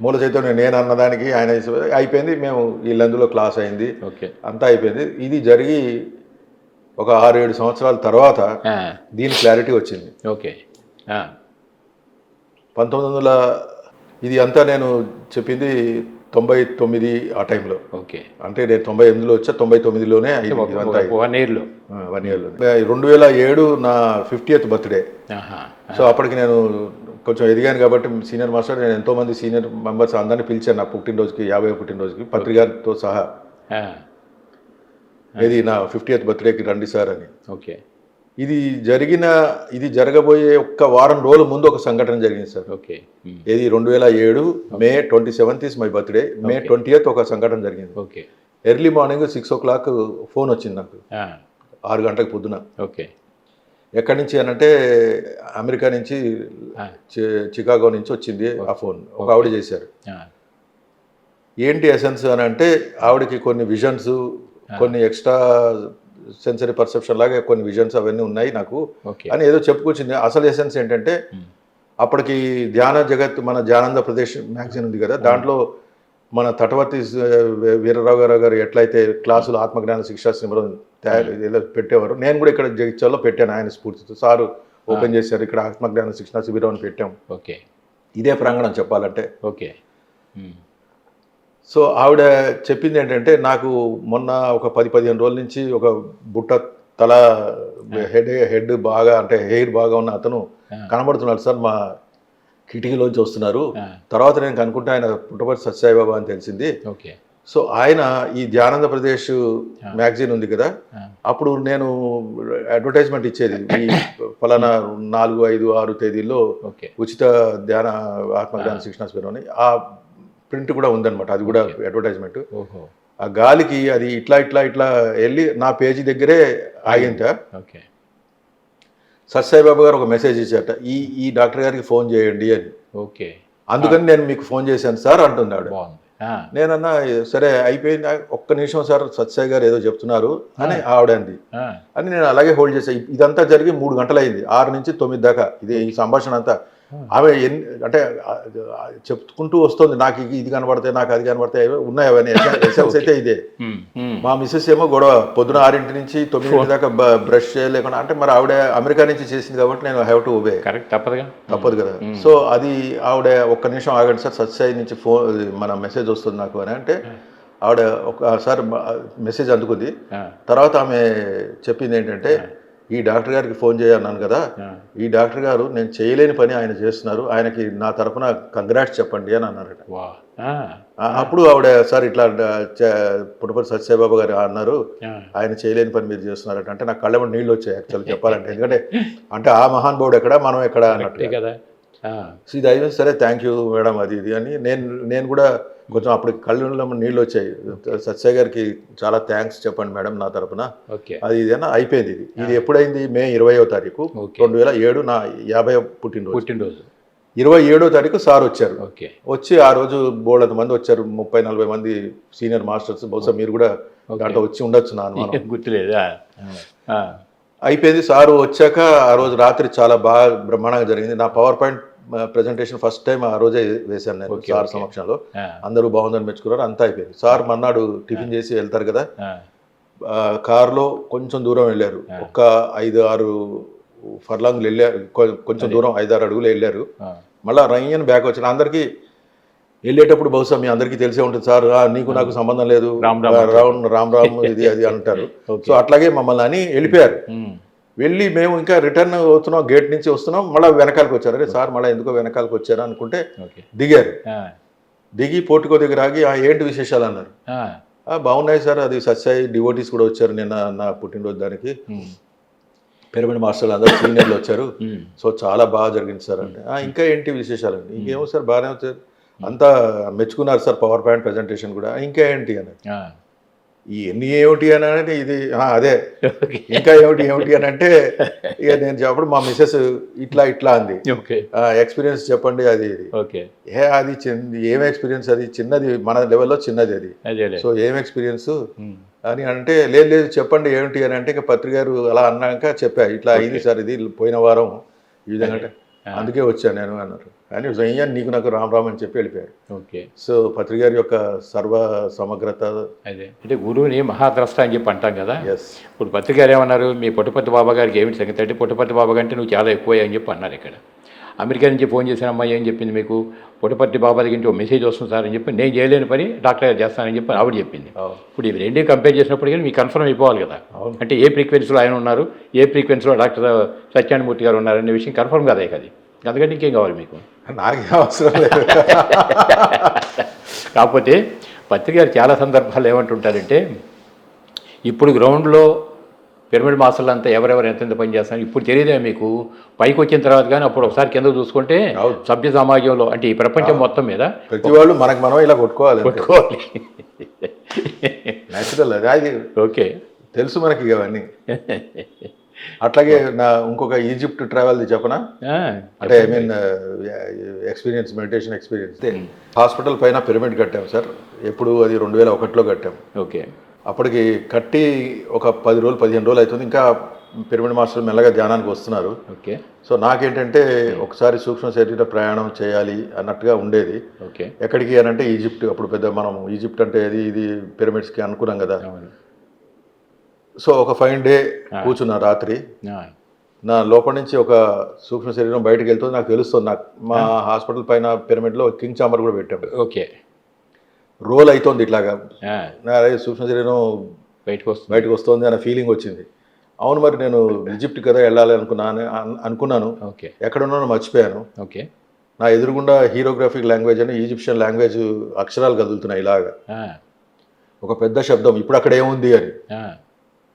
మూల చైతన్యం నేను అన్నదానికి ఆయన అయిపోయింది. మేము వీళ్ళందులో క్లాస్ అయింది, అంతా అయిపోయింది. ఇది జరిగి ఒక 6-7 సంవత్సరాల తర్వాత దీని క్లారిటీ వచ్చింది. ఓకే. 1900 ఇది అంతా నేను చెప్పింది 99 ఆ టైంలో. ఓకే. అంటే నేను 98లో వచ్చా, 99లోనే అయింది. 1 ఇయర్లో 2007 నా 50th బర్త్డే. సో అప్పటికి నేను కొంచెం ఎదిగాను కాబట్టి సీనియర్ మాస్టర్, నేను ఎంతోమంది సీనియర్ మెంబర్స్ అందరినీ పిలిచాను నా పుట్టినరోజుకి, 50వ పుట్టినరోజుకి, పత్రికతో సహా. ఇది నా 50th బర్త్డేకి రండి సార్ అని. ఓకే. ఇది జరగబోయే ఒక్క వారం రోజుల ముందు ఒక సంఘటన జరిగింది సార్. ఓకే. ఇది 2007 May 27th is my birthday. May 20th ఒక సంఘటన జరిగింది. Okay. Early morning 6 o'clock phone వచ్చింది నాకు, 6 గంటలకు పొద్దున. ఓకే. ఎక్కడి నుంచి అనంటే అమెరికా నుంచి, చికాగో నుంచి వచ్చింది ఆ ఫోన్. ఒక ఆవిడ చేశారు. ఏంటి ఎసెన్స్ అని అంటే ఆవిడకి కొన్ని విజన్స్, కొన్ని ఎక్స్ట్రా సెన్సరీ పర్సెప్షన్ లాగా కొన్ని విజన్స్ అవన్నీ ఉన్నాయి నాకు అని ఏదో చెప్పుకొచ్చింది. అసలు ఎసెన్స్ ఏంటంటే అప్పటికి ధ్యాన జగత్, మన ధ్యానంద ప్రదేశ్ మ్యాగజైన్ ఉంది కదా, దాంట్లో మన తటవర్తి వీరరావు గారు ఎట్లయితే క్లాసులు ఆత్మజ్ఞాన శిక్షా శిబిరం పెట్టేవారు, నేను కూడా ఇక్కడ జగిత్యాలలో పెట్టాను ఆయన స్ఫూర్తితో. సారు ఓపెన్ చేశారు, ఇక్కడ ఆత్మజ్ఞాన శిక్షణ శిబిరం అని పెట్టాం. ఓకే. ఇదే ప్రాంగణం చెప్పాలంటే. ఓకే. సో ఆవిడ చెప్పింది ఏంటంటే, నాకు మొన్న ఒక 10-15 రోజుల నుంచి ఒక బుట్ట తల హెడ్ బాగా అంటే హెయిర్ బాగా ఉన్న అతను కనబడుతున్నాడు సార్ మా కిటికీలోంచి వస్తున్నారు. తర్వాత నేను కనుక్కుంటే ఆయన పుట్టపర్తి సత్యసాయిబాబా అని తెలిసింది. ఓకే. సో ఆయన ఈ ధ్యానంద ప్రదేశ్ మ్యాగజైన్ ఉంది కదా, అప్పుడు నేను అడ్వర్టైజ్మెంట్ ఇచ్చేది ఈ ఫలానా 4, 5, 6 తేదీల్లో ఉచిత ధ్యాన ఆత్మజ్ఞాన శిక్షణ శిబిరం అని ఆ ప్రింట్ కూడా ఉందన్నమాట. అది కూడా అడ్వర్టైజ్మెంట్. ఆ గాలికి అది ఇట్లా ఇట్లా ఇట్లా వెళ్ళి నా పేజీ దగ్గరే ఆగింట. సత్యసాయిబాబా గారు ఒక మెసేజ్ ఇచ్చారట, ఈ డాక్టర్ గారికి ఫోన్ చేయండి అని. ఓకే. అందుకని నేను మీకు ఫోన్ చేశాను సార్ అంటున్నాడు. నేనన్నా సరే అయిపోయింది, ఒక్క నిమిషం సార్ సత్యసాయి గారు ఏదో చెప్తున్నారు అని ఆవిడ అంది. అని నేను అలాగే హోల్డ్ చేశాను. ఇదంతా జరిగి 3 గంటలు అయింది, 6 నుంచి 9 దాకా ఇది ఈ సంభాషణ అంతా. ఆమె అంటే చెప్పుకుంటూ వస్తుంది, నాకు ఇది కనబడతాయి, నాకు అది కనబడతాయి, ఉన్నాయి అవన్నీ ఎసెన్స్ అయితే ఇదే. మా మిస్సెస్ ఏమో గొడవ, పొద్దున 6 నుంచి 9 దాకా బ్రష్ చేయలేకుండా. అంటే మరి ఆవిడ అమెరికా నుంచి చేసింది కాబట్టి నేను హ్యావ్ టు ఒబే, తప్పదు కదా. సో అది ఆవిడ ఒక్క నిమిషం ఆగండి సార్, సత్యసాయి నుంచి ఫోన్ మన మెసేజ్ వస్తుంది నాకు అని అంటే ఆవిడ ఒకసారి మెసేజ్ అందుకుంది. తర్వాత ఆమె చెప్పింది ఏంటంటే, ఈ డాక్టర్ గారికి ఫోన్ చేయన్నాను కదా, ఈ డాక్టర్ గారు నేను చేయలేని పని ఆయన చేస్తున్నారు, ఆయనకి నా తరఫున కంగ్రాట్స్ చెప్పండి అని అన్నారట. అప్పుడు ఆవిడ సార్ ఇట్లా పుట్టపర్తి సత్యసాయిబాబా గారు అన్నారు, ఆయన చేయలేని పని మీరు చేస్తున్నారట. అంటే నాకు కళ్ళ నీళ్ళు వచ్చాయి యాక్చువల్ చెప్పాలంటే, ఎందుకంటే అంటే ఆ మహానుభావుడు ఎక్కడ, మనం ఎక్కడ అన్నట్టు కదా. ఇది అయిపోయింది, సరే థ్యాంక్ యూ మేడం అది ఇది అని నేను కూడా కొంచెం అప్పుడు కళ్ళలో నీళ్ళు వచ్చాయి. సత్యసాయి గారికి చాలా థ్యాంక్స్ చెప్పండి మేడం నా తరపున, అది ఇదేనా అయిపోయింది. ఇది ఎప్పుడైంది, మే 20వ తారీఖు 2007, నా 50వ పుట్టినరోజు. 27వ తారీఖు సార్ వచ్చారు. వచ్చి ఆ రోజు బోల్డంత మంది వచ్చారు, 30-40 మంది సీనియర్ మాస్టర్స్. బహుశా మీరు కూడా దాంట్లో వచ్చి ఉండొచ్చు, నా అనుమానం గుర్తులేదా. అయిపోయింది. సారు వచ్చాక ఆ రోజు రాత్రి చాలా బాగా బ్రహ్మాండంగా జరిగింది. నా power point presentation first time ఆ రోజే వేశాను నేను సార్ సమక్షంలో. అందరూ బాగుందని మెచ్చుకున్నారు, అంతా అయిపోయింది. సార్ మన్నాడు టిఫిన్ చేసి వెళ్తారు కదా, కారులో కొంచెం దూరం వెళ్ళారు, ఒక 5-6 ఫర్లాంగ్లు వెళ్ళారు, కొంచెం దూరం 5-6 అడుగులు వెళ్ళారు. మళ్ళీ రయ్యని బ్యాక్ వచ్చిన అందరికీ వెళ్ళేటప్పుడు బహుశా మీ అందరికీ తెలిసే ఉంటుంది సార్, నీకు నాకు సంబంధం లేదు, రామ్ ఇది అది అంటారు. సో అట్లాగే మమ్మల్ని అని వెళ్ళిపోయారు. వెళ్ళి మేము ఇంకా రిటర్న్ అవుతున్నాం, గేట్ నుంచి వస్తున్నాం, మళ్ళీ వెనకాలకు వచ్చారు. అరే సార్ మళ్ళీ ఎందుకో వెనకాలకు వచ్చారు అనుకుంటే దిగారు. దిగి పోర్టుకో దగ్గర ఆగి ఏంటి విశేషాలు అన్నారు. బాగున్నాయి సార్, అది సత్యసాయి డివోటీస్ కూడా వచ్చారు నిన్న నా పుట్టినరోజు దానికి, పిరమిడ్ మాస్టర్లు అందరూ సీనియర్లు వచ్చారు, సో చాలా బాగా జరిగింది సార్ అంటే. ఇంకా ఏంటి విశేషాలు, ఇంకేమో సార్ బాగానే వచ్చారు, అంతా మెచ్చుకున్నారు సార్ పవర్ పాయింట్ ప్రెజెంటేషన్ కూడా, ఇంకా ఏంటి అని. ఇవన్నీ ఏమిటి అని అంటే ఇది అదే ఇంకా ఏమిటి అని అంటే ఇక నేను చెప్పడం మా మిస్సెస్ ఇట్లా అంది, ఎక్స్పీరియన్స్ చెప్పండి అది ఇది. అది ఏం ఎక్స్పీరియన్స్, అది చిన్నది, మన లెవెల్లో చిన్నది అది. సో ఏం ఎక్స్పీరియన్స్ అని అంటే లేదు చెప్పండి ఏమిటి అని అంటే, ఇక పత్రిక గారు అలా అన్నాక చెప్పా, ఇట్లా అయింది సార్, ఇది పోయిన వారం ఈ విధంగా అంటే అందుకే వచ్చాను నేను అన్నారు. అని జయ్యాన్ని నీకు నాకు రామ్ అని చెప్పి వెళ్ళిపోయారు. సో పత్రిక గారి యొక్క సర్వ సమగ్రత అదే, అంటే గురువుని మహాద్రష్ట అని చెప్పి అంటాం కదా. ఇప్పుడు పత్రిక గారు ఏమన్నారు, మీ పుట్టపర్తి బాబా గారికి ఏమిటి సంగతి అంటే, పుట్టపర్తి బాబా కంటే నువ్వు చాలా ఎక్కువ అని చెప్పి అన్నారు. ఇక్కడ అమెరికా నుంచి ఫోన్ చేసిన అమ్మాయి ఏం చెప్పింది, మీకు పుట్టపర్తి బాబా దగ్గర నుంచి ఒక మెసేజ్ వస్తుంది సార్ అని చెప్పి, నేను చేయలేని పని డాక్టర్ గారు చేస్తానని చెప్పి ఆవిడ చెప్పింది. ఇప్పుడు ఇవి రెండే కంపేర్ చేసినప్పటికీ మీకు కన్ఫర్మ్ అయిపోవాలి కదా, అంటే ఏ ఫ్రీక్వెన్సీలో ఆయన ఉన్నారు, ఏ ఫ్రీక్వెన్సీలో డాక్టర్ సత్యానుమూర్తి గారు ఉన్నారు అనే విషయం కన్ఫర్మ్ కదా. అది అందుకంటే ఇంకేం కావాలి మీకు, నాకేం అవసరం లేదు. కాకపోతే పత్రిక గారు చాలా సందర్భాలు ఏమంటుంటారంటే, ఇప్పుడు గ్రౌండ్లో పిరమిడ్ మాస్టర్లు అంతా ఎవరెవరు ఎంతెంత పని చేస్తారు ఇప్పుడు తెలియదే మీకు, పైకి వచ్చిన తర్వాత కానీ అప్పుడు ఒకసారి కింద చూసుకుంటే సభ్య సమాజంలో అంటే ఈ ప్రపంచం మొత్తం మీద ప్రతి వాళ్ళు మనకు మనం ఇలా కొట్టుకోవాలి న్యాచురల్ అది. ఓకే, తెలుసు మనకి ఇవన్నీ. అట్లాగే నా ఇంకొక ఈజిప్ట్ ట్రావెల్ చెప్పనా, అంటే I mean experience, meditation experience. Hospital పైన పిరమిడ్ కట్టాము సార్, ఎప్పుడు అది 2001లో కట్టాము. ఓకే, అప్పటికి కట్టి ఒక 10 రోజులు 15 రోజులు అవుతుంది, ఇంకా పిరమిడ్ మాస్టర్లు మెల్లగా ధ్యానానికి వస్తున్నారు. ఓకే, సో నాకేంటంటే ఒకసారి సూక్ష్మ శరీర ప్రయాణం చేయాలి అన్నట్టుగా ఉండేది. ఓకే, ఎక్కడికి అని అంటే ఈజిప్ట్. అప్పుడు పెద్ద మనం ఈజిప్ట్ అంటే ఇది పిరమిడ్స్కి అనుకున్నాం కదా. సో ఒక 5 డే కూర్చున్నా రాత్రి, నా లోపల నుంచి ఒక సూక్ష్మ శరీరం బయటకు వెళ్తుంది నాకు తెలుస్తుంది. నాకు మా హాస్పిటల్ పైన పిరమిడ్లో కింగ్ చాంబర్ కూడా పెట్టాము. ఓకే, రోల్ అవుతుంది ఇట్లాగా, సూక్ష్మ శరీరం బయటకు వస్తుంది అనే ఫీలింగ్ వచ్చింది. అవును మరి నేను ఈజిప్ట్ కదా వెళ్ళాలి అనుకున్నాను. ఓకే. ఎక్కడున్నానో మర్చిపోయాను. ఓకే. నా ఎదురుగుండా హీరోగ్రాఫిక్ లాంగ్వేజ్ అని ఈజిప్షియన్ లాంగ్వేజ్ అక్షరాలు కదులుతున్నాయి ఇలాగా. ఆ! ఒక పెద్ద శబ్దం, ఇప్పుడు అక్కడ ఏముంది అని. ఆ!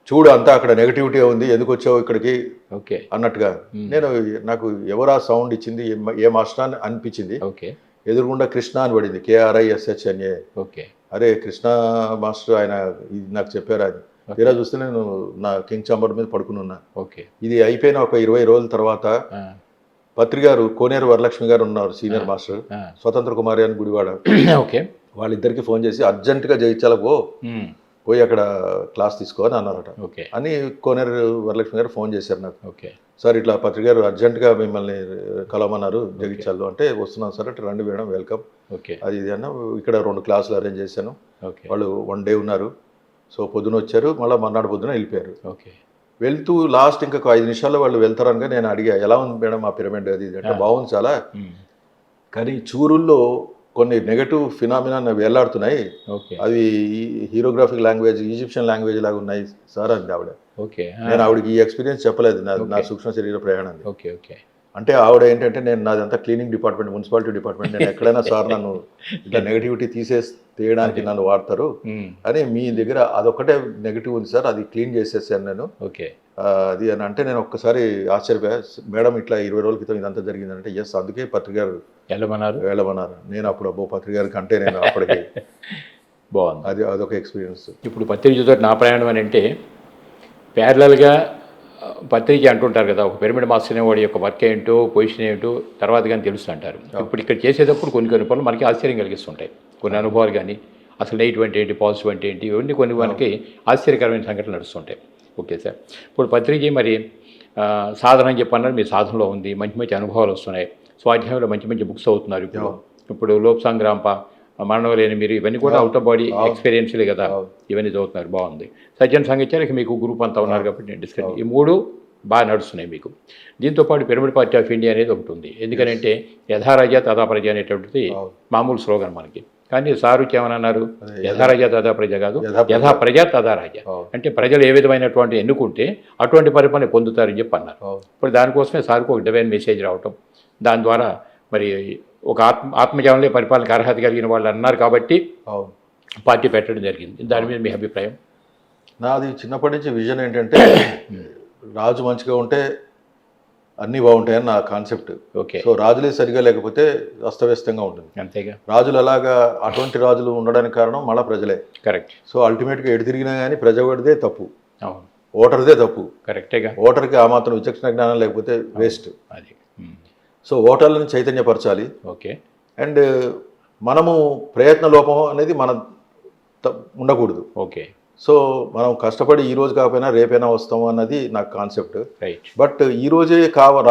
చూడు అంతా అక్కడ నెగటివిటీ ఉంది, ఎందుకు వచ్చావు ఇక్కడికి ఓకే. అన్నట్టుగా. నేను నాకు ఎవరు ఆ సౌండ్ ఇచ్చింది, ఏ మాస్టర్ అని అనిపించింది. ఓకే. ఎదురుగుండా కృష్ణ అని పడింది, KRISHNA. ఓకే. అరే కృష్ణ మాస్టర్ ఆయన ఇది నాకు చెప్పారా అని. తీరా చూస్తే నేను నా కింగ్ చాంబర్ మీద పడుకుని ఉన్నా. ఓకే. ఇది అయిపోయిన ఒక 20 రోజుల తర్వాత ఆ! పత్రి గారు, కోనేరు వరలక్ష్మి గారు ఉన్నారు సీనియర్ మాస్టర్, ఆ! స్వతంత్ర కుమారి అని గుడివాడ. ఓకే. వాళ్ళిద్దరికి ఫోన్ చేసి అర్జెంటుగా జయించాలకు పో, హ్మ్. పోయి అక్కడ క్లాస్ తీసుకో అని అన్నారట. ఓకే. అని కోనేరు వరలక్ష్మి గారు ఫోన్ చేశారు నాకు. ఓకే. సార్ ఇట్లా పత్రి గారు అర్జెంటుగా మిమ్మల్ని కలవమన్నారు జగిత్యాల్లో. అంటే వస్తున్నాను సార్ అంటే, రండి మేడం వెల్కమ్ ఓకే. అది ఇది అన్న. ఇక్కడ 2 క్లాసులు అరేంజ్ చేశాను. ఓకే. వాళ్ళు 1 డే ఉన్నారు. సో పొద్దున వచ్చారు, మళ్ళీ మర్నాడు పొద్దున వెళ్ళిపోయారు. ఓకే. వెళ్తూ లాస్ట్ ఇంకొక 5 నిమిషాల్లో వాళ్ళు వెళ్తారనగా నేను అడిగా, ఎలా ఉంది మేడం ఆ పిరమిడ్ అది ఇది అంటే, బాగుంది చాలా, హ్మ్. కానీ చూరుల్లో కొన్ని నెగటివ్ ఫినామినా వేలాడుతున్నాయి, ఓకే. అవి హీరోగ్రాఫిక్ లాంగ్వేజ్ ఈజిప్షియన్ లాంగ్వేజ్ లాగా ఉన్నాయి సార్ అంది ఆవిడ. ఓకే. నేను ఆవిడకి ఈ ఎక్స్పీరియన్స్ చెప్పలేదు నా సూక్ష్మ శరీర ప్రయాణాన్ని. ఓకే. ఓకే. అంటే ఆవిడ ఏంటంటే, నేను నాదంతా క్లీనింగ్ డిపార్ట్మెంట్, మున్సిపాలిటీ డిపార్ట్మెంట్, నేను ఎక్కడైనా సార్ నన్ను ఇట్లా నెగటివిటీ తీయడానికి నన్ను వాడతారు హ్మ్. అని, మీ దగ్గర అదొక్కటే నెగిటివ్ ఉంది సార్, అది క్లీన్ చేసేసాను నేను ఓకే. అది అని అంటే, నేను ఒక్కసారి ఆశ్చర్యపోయా. మేడం ఇట్లా 20 రోజుల క్రితం ఇదంతా జరిగిందంటే, ఎస్ అందుకే పత్రికారు వెళ్ళమన్నారు. నేను అప్పుడు అబ్బో పత్రికారికి అంటే నేను అప్పటికి బాగుంది. అదొక ఎక్స్పీరియన్స్. ఇప్పుడు పత్రికతో నా ప్రయాణం అని అంటే, ప్యారలల్గా పత్రిక అంటుంటారు కదా, ఒక పిరమిడ్ మాస్టర్ అనేవాడి యొక్క వర్క్ ఏంటో, పొజిషన్ ఏంటో తర్వాత కానీ తెలుస్తూ అంటారు. ఇప్పుడు ఇక్కడ చేసేటప్పుడు కొన్ని పనులు మనకి ఆశ్చర్యం కలిగిస్తుంటాయి. కొన్ని అనుభవాలు కానీ, అసలు నెగిటివ్ అంటే ఏంటి, పాజిటివ్ అంటే ఏంటి, ఇవన్నీ కొన్ని మనకి ఆశ్చర్యకరమైన సంఘటనలు నడుస్తుంటాయి. ఓకే సార్, ఇప్పుడు పత్రిక మరి సాధన అని చెప్పన్నారు, మీ సాధనలో ఉంది, మంచి మంచి అనుభవాలు వస్తున్నాయి, స్వాధ్యాయంలో మంచి మంచి బుక్స్ అవుతున్నారు. ఇప్పుడు లోక్ సంగ్రాంప, మరణం లేని మీరు, ఇవన్నీ కూడా అవుట్ ఆఫ్ బాడీ ఎక్స్పీరియన్స్లే కదా, ఇవన్నీ చదువుతున్నారు, బాగుంది. సజ్జన సంఘించారు, మీకు గ్రూప్ అంతా ఉన్నారు కాబట్టి నేను డిస్కస్, ఈ 3 బాగా నడుస్తున్నాయి మీకు. దీంతోపాటు పిరమిడ్ పార్టీ ఆఫ్ ఇండియా అనేది ఒకటి ఉంది. ఎందుకంటే యథారాజా తథా ప్రజ అనేటువంటిది మామూలు స్లోగన్ మనకి, కానీ సారు ఏమన్నారు, యథారాజా తథా ప్రజ కాదు, యథా ప్రజ తథా రాజా. అంటే ప్రజలు ఏ విధమైనటువంటి ఎన్నుకుంటే అటువంటి పరిపాలన పొందుతారని చెప్పి అన్నారు. ఇప్పుడు దానికోసమే సార్కు ఒక డివైన్ మెసేజ్ రావటం, దాని ద్వారా మరి ఒక ఆత్మజ్ఞానంలో పరిపాలనకు అర్హత కలిగిన వాళ్ళు అన్నారు కాబట్టి పార్టీ పెట్టడం జరిగింది. దాని మీద మీ అభిప్రాయం? నాది చిన్నప్పటి నుంచి విజన్ ఏంటంటే, రాజు మంచిగా ఉంటే అన్నీ బాగుంటాయని నా కాన్సెప్ట్. ఓకే. సో రాజులే సరిగా లేకపోతే అస్తవ్యస్తంగా ఉంటుంది. అంతేగా. రాజులు అలాగా అటువంటి రాజులు ఉండడానికి కారణం మళ్ళీ ప్రజలే. కరెక్ట్. సో అల్టిమేట్గా ఎటు తిరిగినా కానీ ప్రజవాడిదే తప్పు, అవును, ఓటర్దే తప్పు. కరెక్టేగా. ఓటర్కి ఆ మాత్రం విచక్షణ జ్ఞానం లేకపోతే వేస్ట్. అది. సో ఓటర్లను చైతన్యపరచాలి. ఓకే. అండ్ మనము ప్రయత్న లోపం అనేది మన ఉండకూడదు. ఓకే. సో మనం కష్టపడి ఈ రోజు కాకపోయినా రేపైనా వస్తాము అన్నది నాకు కాన్సెప్ట్. రైట్. బట్ ఈ రోజే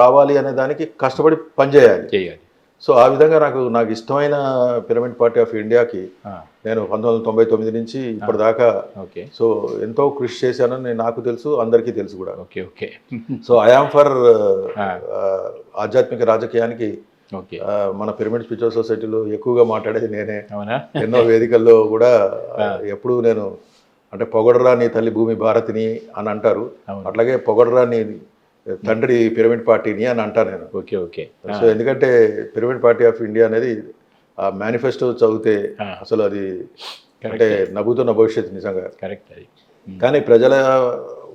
రావాలి అనే దానికి కష్టపడి పనిచేయాలి. సో ఆ విధంగా నాకు ఇష్టమైన పిరమిడ్ పార్టీ ఆఫ్ ఇండియాకి నేను 1999 నుంచి ఇప్పటిదాకా సో ఎంతో కృషి చేశానని నాకు తెలుసు, అందరికీ తెలుసు కూడా. Okay. Okay. So I am for ఆధ్యాత్మిక రాజకీయానికి మన పిరమిడ్ స్పిరిచువల్ సొసైటీలో ఎక్కువగా మాట్లాడేది నేనే. ఎన్నో వేదికల్లో కూడా ఎప్పుడు నేను అంటే, పొగడరా నీ తల్లి భూమి భారతిని అని అంటారు, అట్లాగే పొగడరా నీ తండ్రి పిరమిడ్ పార్టీని అని అంటాను నేను. ఓకే. ఓకే. సో ఎందుకంటే పిరమిడ్ పార్టీ ఆఫ్ ఇండియా అనేది ఆ మేనిఫెస్టో చదివితే అసలు అది అంటే నవ్వుతున్న భవిష్యత్తు నిజంగా. కరెక్ట్. అది కానీ ప్రజల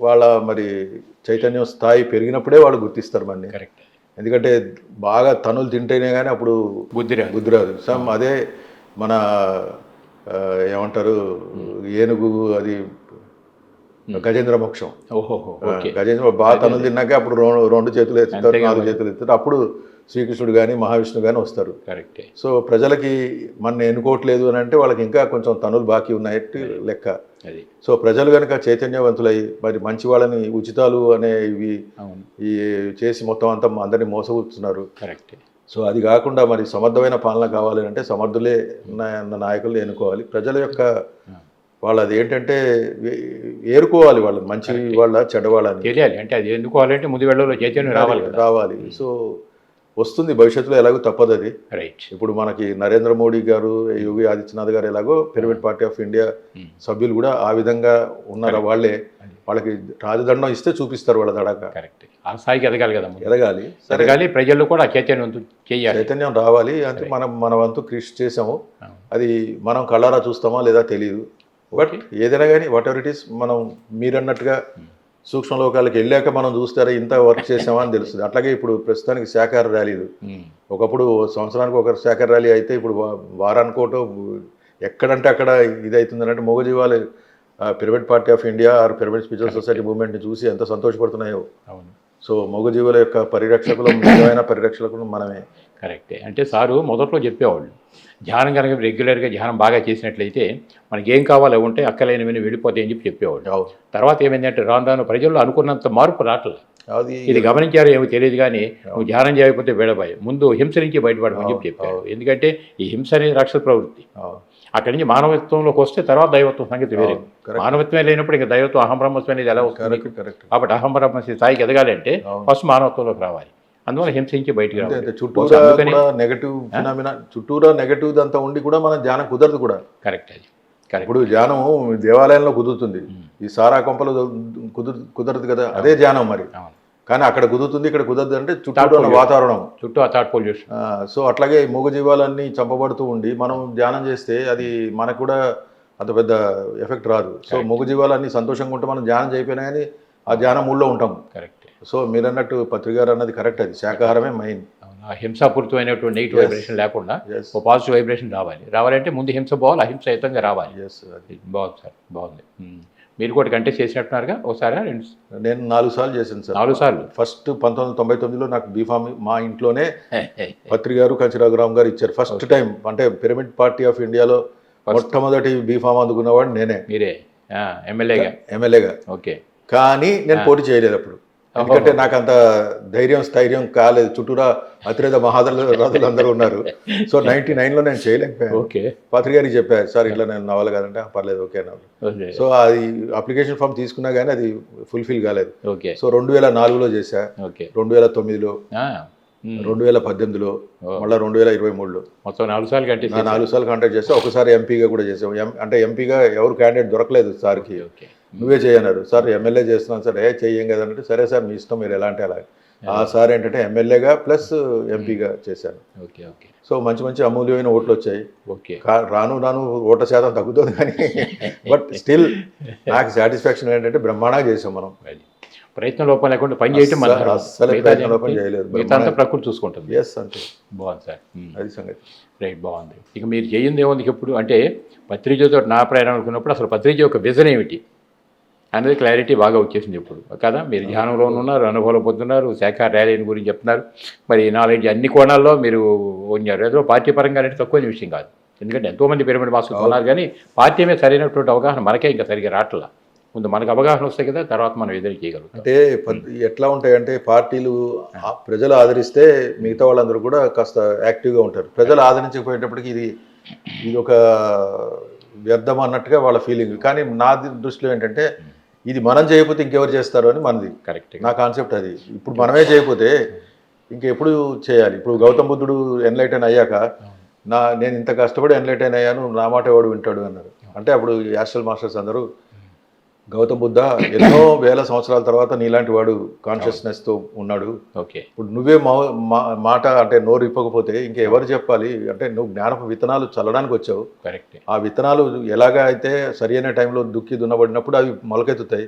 వాళ్ళ మరి చైతన్యం స్థాయి పెరిగినప్పుడే వాళ్ళు గుర్తిస్తారు మనని. కరెక్ట్. ఎందుకంటే బాగా తనులు తింటేనే కానీ అప్పుడు బుద్ధి రాదు. సమ్ అదే మన ఏమంటారు ఏనుగు, అది గజేంద్ర మోక్షం. గజేంద్ర బాగా తనులు తిన్నాక అప్పుడు 2 చేతులు ఎత్తుతారు, 4 చేతులు ఎత్తుతారు, అప్పుడు శ్రీకృష్ణుడు కానీ మహావిష్ణువు కానీ వస్తారు. కరెక్ట్. సో ప్రజలకి మన ఎన్నుకోవట్లేదు అని అంటే వాళ్ళకి ఇంకా కొంచెం తనులు బాకీ ఉన్నట్టు లెక్క. సో ప్రజలు కనుక చైతన్యవంతులై మరి మంచి వాళ్ళని ఉచితాలు అనేవి ఈ చేసి మొత్తం అంతా అందరినీ మోసగుతున్నారు. కరెక్ట్. సో అది కాకుండా మరి సమర్థమైన పాలన కావాలి అంటే సమర్థులే నాయకులు ఎన్నుకోవాలి. ప్రజల యొక్క వాళ్ళది ఏంటంటే ఏరుకోవాలి, వాళ్ళు మంచి వాళ్ళ చెడ్డవాళ్ళని తెలియాలి. అంటే అది ఎన్నుకోవాలంటే ముందు వెళ్ళలో చైతన్యం రావాలి. సో వస్తుంది భవిష్యత్తులో, ఎలాగో తప్పదు అది. రైట్. ఇప్పుడు మనకి నరేంద్ర మోడీ గారు, యోగి ఆదిత్యనాథ్ గారు ఎలాగో పిరమిడ్ పార్టీ ఆఫ్ ఇండియా సభ్యులు కూడా ఆ విధంగా ఉన్నారు. వాళ్ళే వాళ్ళకి రాజదండం ఇస్తే చూపిస్తారు వాళ్ళ దడాక. కరెక్ట్. ఆ స్థాయికి ఎదగాలి కదా, ఎదగాలి, ఎదగాలి, ప్రజల్లో కూడా చైతన్యం చేయాలి, చైతన్యం రావాలి. అంటే మనం మన వంతు కృషి చేసాము. అది మనం కళ్ళారా చూస్తామా లేదా తెలియదు. బట్ ఏదైనా కానీ వాట్ ఎవర్ ఇట్ ఈస్, మనం మీరన్నట్టుగా సూక్ష్మ లోకాలకు వెళ్ళాక మనం చూస్తారా ఇంత వర్క్ చేసామా అని తెలుస్తుంది. అట్లాగే ఇప్పుడు ప్రస్తుతానికి శాఖాహార ర్యాలీలు, ఒకప్పుడు సంవత్సరానికి ఒక శాఖాహార ర్యాలీ అయితే ఇప్పుడు వారానికోటో ఎక్కడంటే అక్కడ ఇది అవుతుంది. అంటే మూగజీవాలు pyramid party of India or pyramid spiritual society మూవ్మెంట్ని చూసి ఎంత సంతోషపడుతున్నాయో. అవును. సో మూగజీవుల యొక్క పరిరక్షకులు, నిజమైన పరిరక్షకులు మనమే. కరెక్టే. అంటే సారు మొదట్లో చెప్పేవాళ్ళు, ధ్యానం కనుక రెగ్యులర్గా ధ్యానం బాగా చేసినట్లయితే మనకి ఏం కావాలో ఉంటే అక్కలేనివన్నీ వెళ్ళిపోతాయని చెప్పేవాళ్ళు. తర్వాత ఏమైందంటే రాను రాను ప్రజల్లో అనుకున్నంత మార్పు రావట్లేదు. ఇది గమనించారో ఏమో తెలియదు కానీ నువ్వు ధ్యానం చేయకపోతే వేడబాయి, ముందు హింస నుంచి బయటపడమని చెప్పారు. ఎందుకంటే ఈ హింస అనేది రాక్షస ప్రవృత్తి. అక్కడి నుంచి మానవత్వంలోకి వస్తే తర్వాత దైవత్వం సంగతి వేరే. మానవత్వమే లేనప్పుడు ఇంకా దైవత్వం అహం బ్రహ్మస్వం అనేది ఎలా వస్తుంది? కాబట్టి అహం బ్రహ్మస్వ స్థాయికి ఎదగాలంటే ఫస్ట్ మానవత్వంలోకి రావాలి. అందువల్ల హింసించి బయటికి రావాలి. చుట్టూరా నెగటివ్ ఫినామినా, చుట్టూరా నెగటివ్ అంతా ఉండి కూడా మన ధ్యానం కుదరదు కూడా. కరెక్ట్. అది ఇప్పుడు ధ్యానం దేవాలయంలో కుదురుతుంది, ఈ సారా కొంపలు కుదరదు కదా. అదే ధ్యానం మరి. కానీ అక్కడ కుదురుతుంది, ఇక్కడ కుదరదు. అంటే చుట్టూ ఉన్న వాతావరణం, చుట్టూ ఆ థాట్ పొల్యూషన్. సో అట్లాగే మూగజీవాలన్నీ చంపబడుతూ ఉండి మనం ధ్యానం చేస్తే అది మనకు కూడా అంత పెద్ద ఎఫెక్ట్ రాదు. సో మూగజీవాలన్నీ సంతోషంగా ఉంటే మనం ధ్యానం చేయకపోయినా కానీ ఆ ధ్యానం మూడ్లో ఉంటాం. కరెక్ట్. సో మీరు అన్నట్టు పత్రికారు అన్నది కరెక్ట్. అది శాకాహారమే మెయిన్. హింసాపూరితమైనటువంటి నెగిటివ్ వైబ్రేషన్ లేకుండా ఒక పాజిటివ్ వైబ్రేషన్ రావాలంటే ముందు హింస పోవాలి, అహింసయుతంగా రావాలి. బాగుంది సార్, బాగుంది. మీరు కూడా కంటెస్ట్ చేసినట్టున్నారుగా ఒకసారి? నేను 4 సార్లు చేశాను సార్. 4 సార్లు. ఫస్ట్ 1999లో నాకు బీఫామ్ మా ఇంట్లోనే పత్రికారు కంచిరాఘురామ్ గారు ఇచ్చారు ఫస్ట్ టైం. అంటే పిరమిడ్ పార్టీ ఆఫ్ ఇండియాలో మొట్టమొదటి బీఫామ్ అందుకున్నవాడు నేనే. మీరే ఎమ్మెల్యేగా? ఓకే. కానీ నేను పోటీ చేయలేదు అప్పుడు, ఎందుకంటే నాకు అంత స్థైర్యం కాలేదు. చుట్టూరా అతిరేత మహారాజులు అందరూ ఉన్నారు. సో 99లో నేను చేయలేకపోయాను. ఓకే. పత్రికారికి చెప్పారు, సార్ ఇట్లా నేను నవ్వాలి కదంటే పర్లేదు ఓకే అన్నారు. సో అది అప్లికేషన్ ఫామ్ తీసుకున్నా కానీ అది ఫుల్ఫిల్ కాలేదు. సో 2004లో చేశా, 2009లో, 2018లో, మళ్ళీ 2023లో మొత్తం 4 సార్లు కంటే 4 సార్లు కాంటాక్ట్ చేస్తే ఒకసారి ఎంపీగా కూడా చేసాం. అంటే ఎంపీగా ఎవరు క్యాండిడేట్ దొరకలేదు సార్కి. నువ్వే చేయన్నారు. సార్ ఎమ్మెల్యే చేస్తున్నాను సార్. చెయ్యం కదా అంటే సరే సార్ మీ ఇష్టం, మీరు ఎలా అంటే అలా. ఆ సార్ ఏంటంటే ఎమ్మెల్యేగా ప్లస్ ఎంపీగా చేశాను. సో మంచి అమూల్యమైన ఓట్లు వచ్చాయి. రాను ఓట్ల శాతం తగ్గుతుంది కానీ బట్ స్టిల్ నాకు సాటిస్ఫాక్షన్ ఏంటంటే బ్రహ్మాండంగా చేసాం మనం. ప్రయత్నం లోపం లేకుండా పని చేయటం అసలు ప్రయత్నం లోపం చేయలేదు, ప్రకృతి చూసుకుంటుంది. ఎస్ అంతే. బాగుంది సార్, అది సంగతి. రైట్, బాగుంది. ఇక మీరు చేయింది ఏముంది ఎప్పుడు అంటే పత్రిజతో నా ప్రయాణం అనుకున్నప్పుడు అసలు పత్రిజ యొక్క విజన్ ఏమిటి అనేది క్లారిటీ బాగా వచ్చేసింది ఇప్పుడు కదా. మీరు ధ్యానంలో ఉన్నారు, అనుభవంలో పొందుతున్నారు, శాఖ ర్యాలీని గురించి చెప్తున్నారు. మరి నాలెడ్జ్ అన్ని కోణాల్లో మీరు ఉన్నారు. ఏదో పార్టీ పరంగా అనేది తక్కువ విషయం కాదు, ఎందుకంటే ఎంతోమంది పిరమిడ్ మాస్టర్స్ ఉన్నారు కానీ పార్టీ మీద సరైనటువంటి అవగాహన మనకే ఇంకా సరిగ్గా రావట్లా. ముందు మనకు అవగాహన వస్తాయి కదా, తర్వాత మనం ఏదైనా చేయగలుగుతాం. అంటే ఎట్లా ఉంటాయంటే పార్టీలు ప్రజలు ఆదరిస్తే మిగతా వాళ్ళందరూ కూడా కాస్త యాక్టివ్గా ఉంటారు. ప్రజలు ఆదరించకపోయేటప్పటికి ఇది ఒక వ్యర్థం అన్నట్టుగా వాళ్ళ ఫీలింగ్. కానీ నా దృష్టిలో ఏంటంటే ఇది మనం చేయకపోతే ఇంకెవరు చేస్తారు అని మనది. కరెక్ట్. నా కాన్సెప్ట్ అది. ఇప్పుడు మనమే చేయకపోతే ఇంకెప్పుడు చేయాలి? ఇప్పుడు గౌతమ్ బుద్ధుడు ఎన్లైటన్ అయ్యాక నేను ఇంత కష్టపడి ఎన్లైటన్ అయ్యాను, నా మాట ఎవడు వింటాడు అన్నారు. అంటే అప్పుడు యాస్ట్రల్ మాస్టర్స్ అందరూ గౌతమ్ బుద్ధ ఎన్నో వేల సంవత్సరాల తర్వాత నీలాంటి వాడు కాన్షియస్నెస్తో ఉన్నాడు. ఓకే. ఇప్పుడు నువ్వే మాట అంటే నోరు ఇప్పకపోతే ఇంకెవరు చెప్పాలి? అంటే నువ్వు జ్ఞానపు విత్తనాలు చల్లడానికి వచ్చావు. కరెక్ట్. ఆ విత్తనాలు ఎలాగా అయితే సరి అయిన టైంలో దుక్కి దున్నబడినప్పుడు అవి మొలకెత్తుతాయి.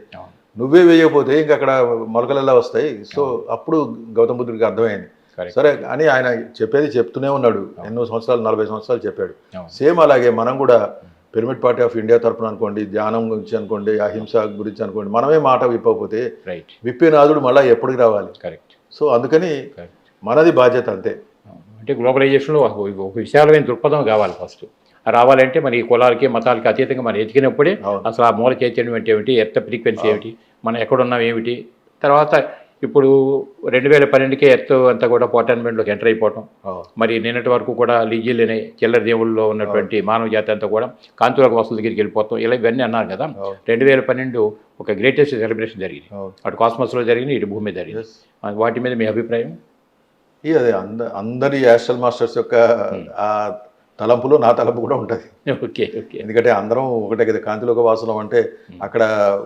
నువ్వే వేయకపోతే ఇంక అక్కడ మొలకలు ఎలా వస్తాయి? సో అప్పుడు గౌతమ్ బుద్ధుడికి అర్థమైంది. సరే అని ఆయన చెప్పేది చెప్తూనే ఉన్నాడు. ఎన్నో సంవత్సరాలు, 40 సంవత్సరాలు చెప్పాడు. సేమ్ అలాగే మనం కూడా పిరమిడ్ పార్టీ ఆఫ్ ఇండియా తరఫున అనుకోండి, ధ్యానం గురించి అనుకోండి, అహింస గురించి అనుకోండి, మనమే మాట విప్పకపోతే విప్పేనాథుడు మళ్ళీ ఎప్పటికి రావాలి? కరెక్ట్. సో అందుకని మనది బాధ్యత అంతే. అంటే గ్లోబలైజేషన్లో ఒక విశాలమైన దృక్పథం కావాలి. ఫస్ట్ రావాలంటే మన ఈ కులాలకి మతాలకి అతీతంగా మనం ఎదిగినప్పుడే అసలు ఆ మూల చైతన్యం అంటే ఏమిటి, ఎర్త్ ఫ్రీక్వెన్సీ ఏమిటి, మనం ఎక్కడున్నాం ఏమిటి. తర్వాత ఇప్పుడు 2012కే ఎర్త్ అంతా కూడా పోర్టన్మెంట్లోకి ఎంటర్ అయిపోవటం, మరి నిన్నటి వరకు కూడా లీజియలేని చిల్లర దేవుళ్ళలో ఉన్నటువంటి మానవ జాతి అంతా కూడా కాంతులకు వస్తుల దగ్గరికి వెళ్ళిపోతాం, ఇలా ఇవన్నీ అన్నారు కదా. 2012 ఒక గ్రేటెస్ట్ సెలబ్రేషన్ జరిగింది. అటు కాస్మస్లో జరిగింది, ఇటు భూమి జరిగింది. వాటి మీద మీ అభిప్రాయం? అదే అందరి యాస్ట్రల్ మాస్టర్స్ యొక్క తలంపులో నా తలంపు కూడా ఉంటుంది. ఓకే ఓకే ఎందుకంటే అందరం ఒకటే కదా, కాంతిలోక వాసులం అంటే అక్కడ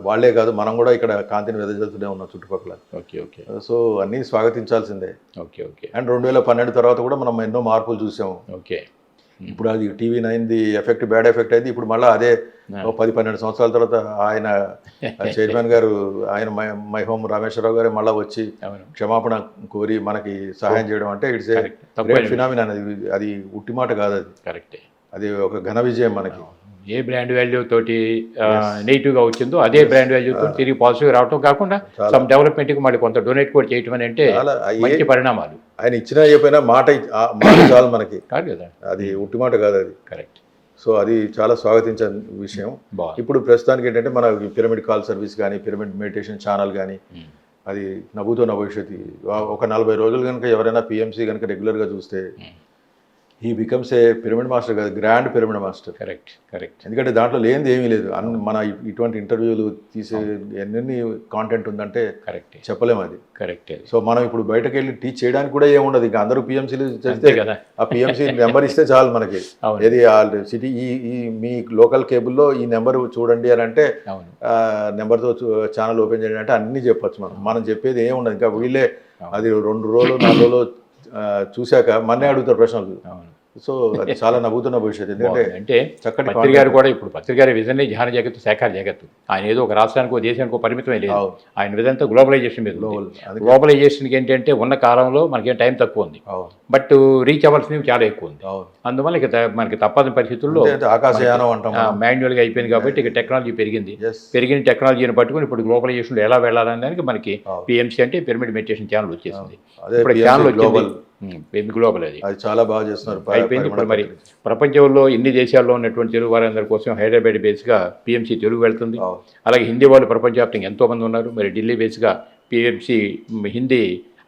వాళ్ళే కాదు, మనం కూడా ఇక్కడ కాంతిని వెదజల్లుతూనే ఉన్నాం చుట్టుపక్కల. ఓకే ఓకే సో అన్నీ స్వాగతించాల్సిందే. ఓకే ఓకే అండ్ 2012 తర్వాత కూడా మనం ఎన్నో మార్పులు చూసాము. ఓకే ఇప్పుడు అది TV9 ఎఫెక్ట్ బ్యాడ్ ఎఫెక్ట్ అయింది. ఇప్పుడు మళ్ళీ అదే 10-12 సంవత్సరాల తర్వాత ఆయన చైర్మన్ గారు ఆయన మై హోమ్ రామేశ్వరరావు గారే మళ్ళీ వచ్చి అవును క్షమాపణ కోరి మనకి సహాయం చేయడం అంటే ఇట్స్ ఏ గ్రేట్ ఫినామినా. అది ఉట్టి మాట కాదు, కరెక్టే. అది ఒక ఘన విజయం మనకి. ఏ బ్రాండ్ వాల్యూ తోటి నెగిటివ్గా వచ్చిందో అదే బ్రాండ్ వాల్యూతో తిరిగి పాజిటివ్గా రావటం కాకుండా సమ్ డెవలప్మెంట్కి మళ్ళీ కొంత డొనేట్ కూడా చేయటం అని అంటే మంచి పరిణామాలు. ఆయన ఇచ్చినా చెప్పినా మాట చాలు మనకి, కాదు కదా, అది ఉట్టి మాట కాదు అది. కరెక్ట్. సో అది చాలా స్వాగతించే విషయం. ఇప్పుడు ప్రస్తుతానికి ఏంటంటే మన పిరమిడ్ కాల్ సర్వీస్ కానీ పిరమిడ్ మెడిటేషన్ ఛానల్ కానీ అది నవ్వుతో నా భవిష్యత్తు. ఒక 40 రోజులు కనుక ఎవరైనా PMC కనుక రెగ్యులర్గా చూస్తే ఈ బికమ్స్ ఏ పిరమిడ్ మాస్టర్ కాదు, grand pyramid master. Correct correct. ఎందుకంటే దాంట్లో లేనిది ఏమీ లేదు. మన ఇటువంటి ఇంటర్వ్యూలు తీసే ఎన్ని కాంటెంట్ ఉందంటే కరెక్ట్ చెప్పలేము, అది కరెక్ట్. సో మనం ఇప్పుడు బయటకు వెళ్ళి టీచ్ చేయడానికి కూడా ఏముండదు. ఇంకా అందరూ PMCలు చేస్తే కదా, ఆ PMC నెంబర్ ఇస్తే చాలు మనకి. ఏది సిటీ ఈ మీ లోకల్ కేబుల్లో ఈ నెంబర్ చూడండి అని అంటే నెంబర్తో ఛానల్ ఓపెన్ చేయండి అంటే అన్నీ చెప్పచ్చు. మనం చెప్పేది ఏముండదు. ఇంకా వీళ్ళే అది 2 రోజులు 4 రోజులు చూశాక మన్నే అడుగుతారు ప్రశ్నలు. సో అది చాలా నవ్వుతున్న భవిష్యత్తు. ఎందుకంటే అంటే చక్కటి పత్రిక గారు కూడా ఇప్పుడు పత్రిక గారి విజన్ ధ్యాన జగత్తు శాఖ జగత్తు. ఆయన ఏదో ఒక రాష్ట్రానికో దేశానికో పరిమితమే లేదు. ఆయన విధంతా గ్లోబలైజేషన్ మీద. గ్లోబలైజేషన్కి ఏంటంటే ఉన్న కాలంలో మనకేం టైం తక్కువ ఉంది, బట్ రీచ్ అవ్వాల్సినవి చాలా ఎక్కువ ఉంది. అందువల్ల ఇక మనకి తప్పని పరిస్థితుల్లో ఆకాశయానం అంటాం మాన్యువల్గా అయిపోయింది కాబట్టి ఇక టెక్నాలజీ పెరిగింది. పెరిగిన టెక్నాలజీని పట్టుకుని ఇప్పుడు గ్లోబలైజేషన్లో ఎలా వెళ్ళాలనే దానికి మనకి PMC అంటే పిరమిడ్ మెడిటేషన్ ఛానల్ వచ్చేసింది. ఇప్పుడు ఛానల్ వచ్చింది గ్లోబల్, అది చాలా బాగా చేస్తున్నారు అయిపోయింది. ఇప్పుడు మరి ప్రపంచంలో ఎన్ని దేశాల్లో ఉన్నటువంటి తెలుగు వారందరి కోసం హైదరాబాద్ బేస్గా PMC తెలుగు వెళ్తుంది. అలాగే హిందీ వాళ్ళు ప్రపంచవ్యాప్తంగా ఎంతోమంది ఉన్నారు. మరి ఢిల్లీ బేస్గా PMC హిందీ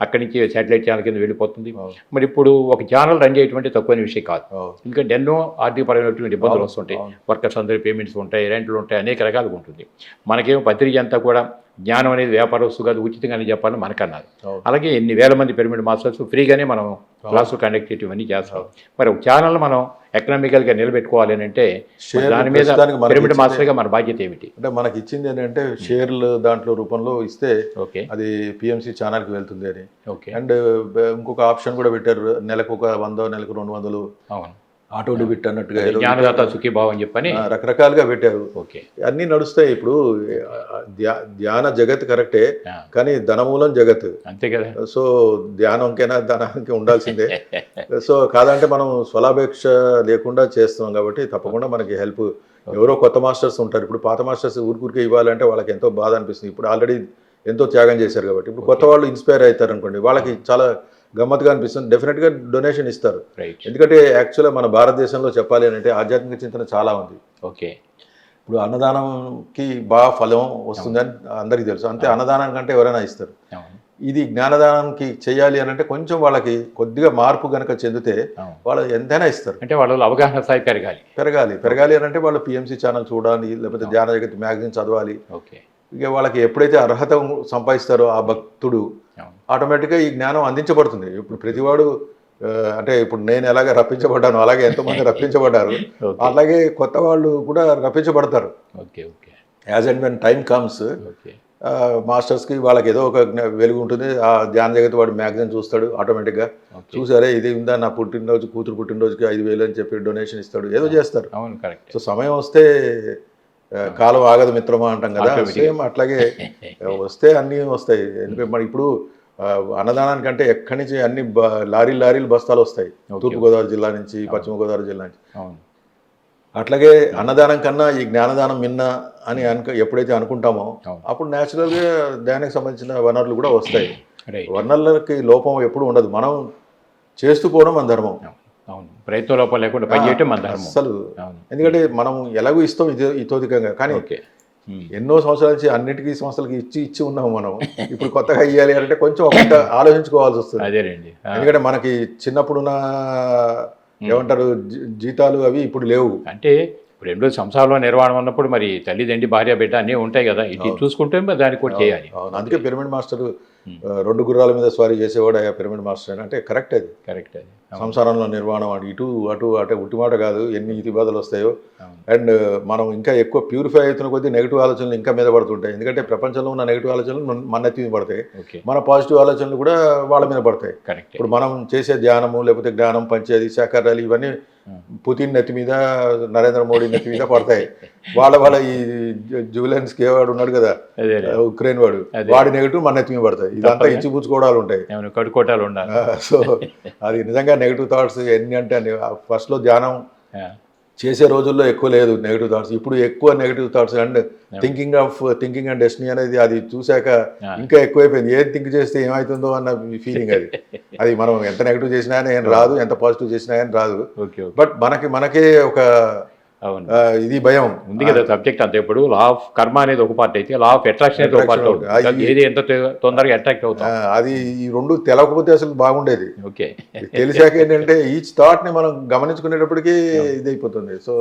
అక్కడి నుంచి శాటిలైట్ ఛానల్ కింద వెళ్ళిపోతుంది. మరి ఇప్పుడు ఒక ఛానల్ రన్ చేయటువంటి తక్కువైన విషయం కాదు. ఎందుకంటే ఎన్నో ఆర్థికపరమైనటువంటి ఇబ్బందులు వస్తుంటాయి, వర్కర్స్ అందరి పేమెంట్స్ ఉంటాయి, రెంట్లు ఉంటాయి, అనేక రకాలుగా ఉంటుంది. మనకేమో పత్రిక అంతా కూడా జ్ఞానం అనేది వ్యాపార వస్తువు కాదు, ఉచితంగానే చెప్పాలని మనకన్నారు. అలాగే ఎన్ని వేల మంది పిరమిడ్ మాస్టర్స్ ఫ్రీగానే మనం క్లాసులు కండక్ట్ చేయటం అన్నీ చేస్తాం. మరి ఒక ఛానల్ మనం ఎకనామికల్గా నిలబెట్టుకోవాలి అని అంటే దాని మీద పిరమిడ్ మాస్టర్గా మన బాధ్యత ఏమిటి అంటే మనకి ఇచ్చింది ఏంటంటే షేర్లు దాంట్లో రూపంలో ఇస్తే అది PMC ఛానల్కి వెళ్తుంది అని. అండ్ ఇంకొక ఆప్షన్ కూడా పెట్టారు, నెలకు ఒక 100, నెలకు 200 ఆటో డెబిట్ అన్నట్టుగా జ్ఞానదాత సుఖీభావం అని చెప్పని రకరకాలుగా పెట్టారు. అన్నీ నడుస్తాయి. ఇప్పుడు ధ్యాన జగత్ కరెక్టే, కానీ ధనమూలం జగత్ అంతే కదా. సో ధ్యానంకైనా ధనానికి ఉండాల్సిందే. సో కాదంటే మనం స్వలాపేక్ష లేకుండా చేస్తున్నాం కాబట్టి తప్పకుండా మనకి హెల్ప్ ఎవరో కొత్త మాస్టర్స్ ఉంటారు. ఇప్పుడు పాత మాస్టర్స్ ఊరికే ఇవ్వాలంటే వాళ్ళకి ఎంతో బాధ అనిపిస్తుంది. ఇప్పుడు ఆల్రెడీ ఎంతో త్యాగం చేశారు కాబట్టి ఇప్పుడు కొత్త వాళ్ళు ఇన్స్పైర్ అవుతారు అనుకోండి, వాళ్ళకి చాలా గమ్మత్తుగా అనిపిస్తుంది. డెఫినెట్గా డొనేషన్ ఇస్తారు. ఎందుకంటే యాక్చువల్గా మన భారతదేశంలో చెప్పాలి అంటే ఆధ్యాత్మిక చింతన చాలా ఉంది. ఇప్పుడు అన్నదానంకి బాగా ఫలం వస్తుందని అందరికీ తెలుసు. అంతే, అన్నదానం కంటే ఎవరైనా ఇస్తారు. ఇది జ్ఞానదానానికి చేయాలి అని అంటే కొంచెం వాళ్ళకి కొద్దిగా మార్పు కనుక చెందితే వాళ్ళు ఎంతైనా ఇస్తారు. అంటే వాళ్ళు అవగాహన స్థాయి పెరగాలి అని అంటే వాళ్ళు PMC ఛానల్ చూడాలి, లేకపోతే ధ్యాన జగత్ మ్యాగజైన్ చదవాలి. ఇక వాళ్ళకి ఎప్పుడైతే అర్హత సంపాదిస్తారో ఆ భక్తుడు ఆటోమేటిక్గా ఈ జ్ఞానం అందించబడుతుంది. ఇప్పుడు ప్రతివాడు అంటే ఇప్పుడు నేను ఎలాగ రప్పించబడ్డాను అలాగే ఎంతోమంది రప్పించబడ్డారు, అలాగే కొత్త వాళ్ళు కూడా రప్పించబడతారు. As and when time comes మాస్టర్స్కి వాళ్ళకి ఏదో ఒక వెలుగు ఉంటుంది. ఆ ధ్యాన జగత్ వాడు మ్యాగజైన్ చూస్తాడు, ఆటోమేటిక్గా చూసారే ఇది ఉందా నా పుట్టినరోజు కూతురు పుట్టినరోజుకి 5,000 అని చెప్పి డొనేషన్ ఇస్తాడు, ఏదో చేస్తారు. సో సమయం వస్తే కాలం ఆగదు మిత్రమా అంటాం కదా, సేమ్ అట్లాగే వస్తే అన్నీ వస్తాయి. ఎందుకంటే మరి ఇప్పుడు అన్నదానానికంటే ఎక్కడి నుంచి అన్ని లారీలు బస్తాలు వస్తాయి, తూర్పుగోదావరి జిల్లా నుంచి, పశ్చిమ గోదావరి జిల్లా నుంచి. అట్లాగే అన్నదానం కన్నా ఈ జ్ఞానదానం మిన్న అని ఎప్పుడైతే అనుకుంటామో అప్పుడు న్యాచురల్గా ధ్యానానికి సంబంధించిన వనరులు కూడా వస్తాయి. వనరులకి లోపం ఎప్పుడు ఉండదు, మనం చేస్తూ పోవడం మన ధర్మం. ప్రయత్నం లోపం లేకుండా పనిచేయటం మన ధర్మం అసలు. ఎందుకంటే మనం ఎలాగో ఇస్తాం ఇతోధికంగా, కానీ ఎన్నో సంవత్సరాల నుంచి అన్నిటికీ సంస్థలకి ఇచ్చి ఉన్నాము మనం. ఇప్పుడు కొత్తగా ఇవ్వాలి అంటే కొంచెం ఒక ఆలోచించుకోవాల్సి వస్తుంది. అదేనండి, ఎందుకంటే మనకి చిన్నప్పుడున్న ఏమంటారు జీతాలు అవి ఇప్పుడు లేవు. అంటే ఇప్పుడు ఎన్నో సంసారంలో నిర్వహణ ఉన్నప్పుడు మరి తల్లిదండ్రి భార్య బిడ్డ అన్నీ ఉంటాయి కదా, ఇది చూసుకుంటే దానికి కూడా చేయాలి. అందుకే పిరమిడ్ మాస్టర్ 2 గుర్రాల మీద స్వారీ చేసేవాడు అయ్యా పిరమిడ్ మాస్టర్ అంటే కరెక్ట్. అది సంసారంలో నిర్మాణం అని ఇటు అటు అంటే ఉట్టిమాట కాదు, ఎన్ని ఇతి బాధలు వస్తాయో. అండ్ మనం ఇంకా ఎక్కువ ప్యూరిఫై అవుతున్న కొద్దీ నెగిటివ్ ఆలోచనలు ఇంకా మీద పడుతుంటాయి. ఎందుకంటే ప్రపంచంలో ఉన్న నెగిటివ్ ఆలోచనలు మన నెత్తి మీద పడతాయి, మన పాజిటివ్ ఆలోచనలు కూడా వాళ్ళ మీద పడతాయి. ఇప్పుడు మనం చేసే ధ్యానము లేకపోతే జ్ఞానం పంచేది శాఖారాలు ఇవన్నీ పుతిన్ నెత్తి మీద, నరేంద్ర మోడీ నెత్తి మీద పడతాయి. వాళ్ళ ఈ జువెలెన్స్కీ వాడు ఉన్నాడు కదా, ఉక్రెయిన్ వాడి నెగిటివ్ మన నెత్తి మీద పడతాయి. ఇదంతా ఇచ్చిపుచ్చుకోవడాలు ఉంటాయి, కడుకోటాలు ఉండాలి. సో అది నిజంగా నెగిటివ్ థాట్స్ ఎన్ని అంటే అన్ని. ఫస్ట్లో ధ్యానం చేసే రోజుల్లో ఎక్కువ లేదు నెగిటివ్ థాట్స్, ఇప్పుడు ఎక్కువ negative thoughts. And thinking and destiny అనేది అది చూశాక ఇంకా ఎక్కువైపోయింది. ఏది థింక్ చేస్తే ఏమవుతుందో అన్న ఫీలింగ్ అది మనం ఎంత నెగిటివ్ చేసినా ఏం రాదు, ఎంత పాజిటివ్ చేసినా ఏం రాదు. బట్ మనకే ఒక ఇది భయం ఉంది కదా సబ్జెక్ట్ అంతా. ఇప్పుడు లా ఆఫ్ కర్మ అనేది ఒక పార్ట్ అయితే లా ఆఫ్ అట్రాక్షన్ అనేది ఒక పార్ట్ అవుతుంది. ఏది ఎంత తొందరగా అట్రాక్ట్ అవుతాం అది ఈ రెండు తెలవకపోతే అసలు బాగుండేది. ఓకే, తెలిసాక ఏంటంటే ఈచ్ థాట్ ని మనం గమనించుకునేటప్పటికీ ఇది అయిపోతుంది. So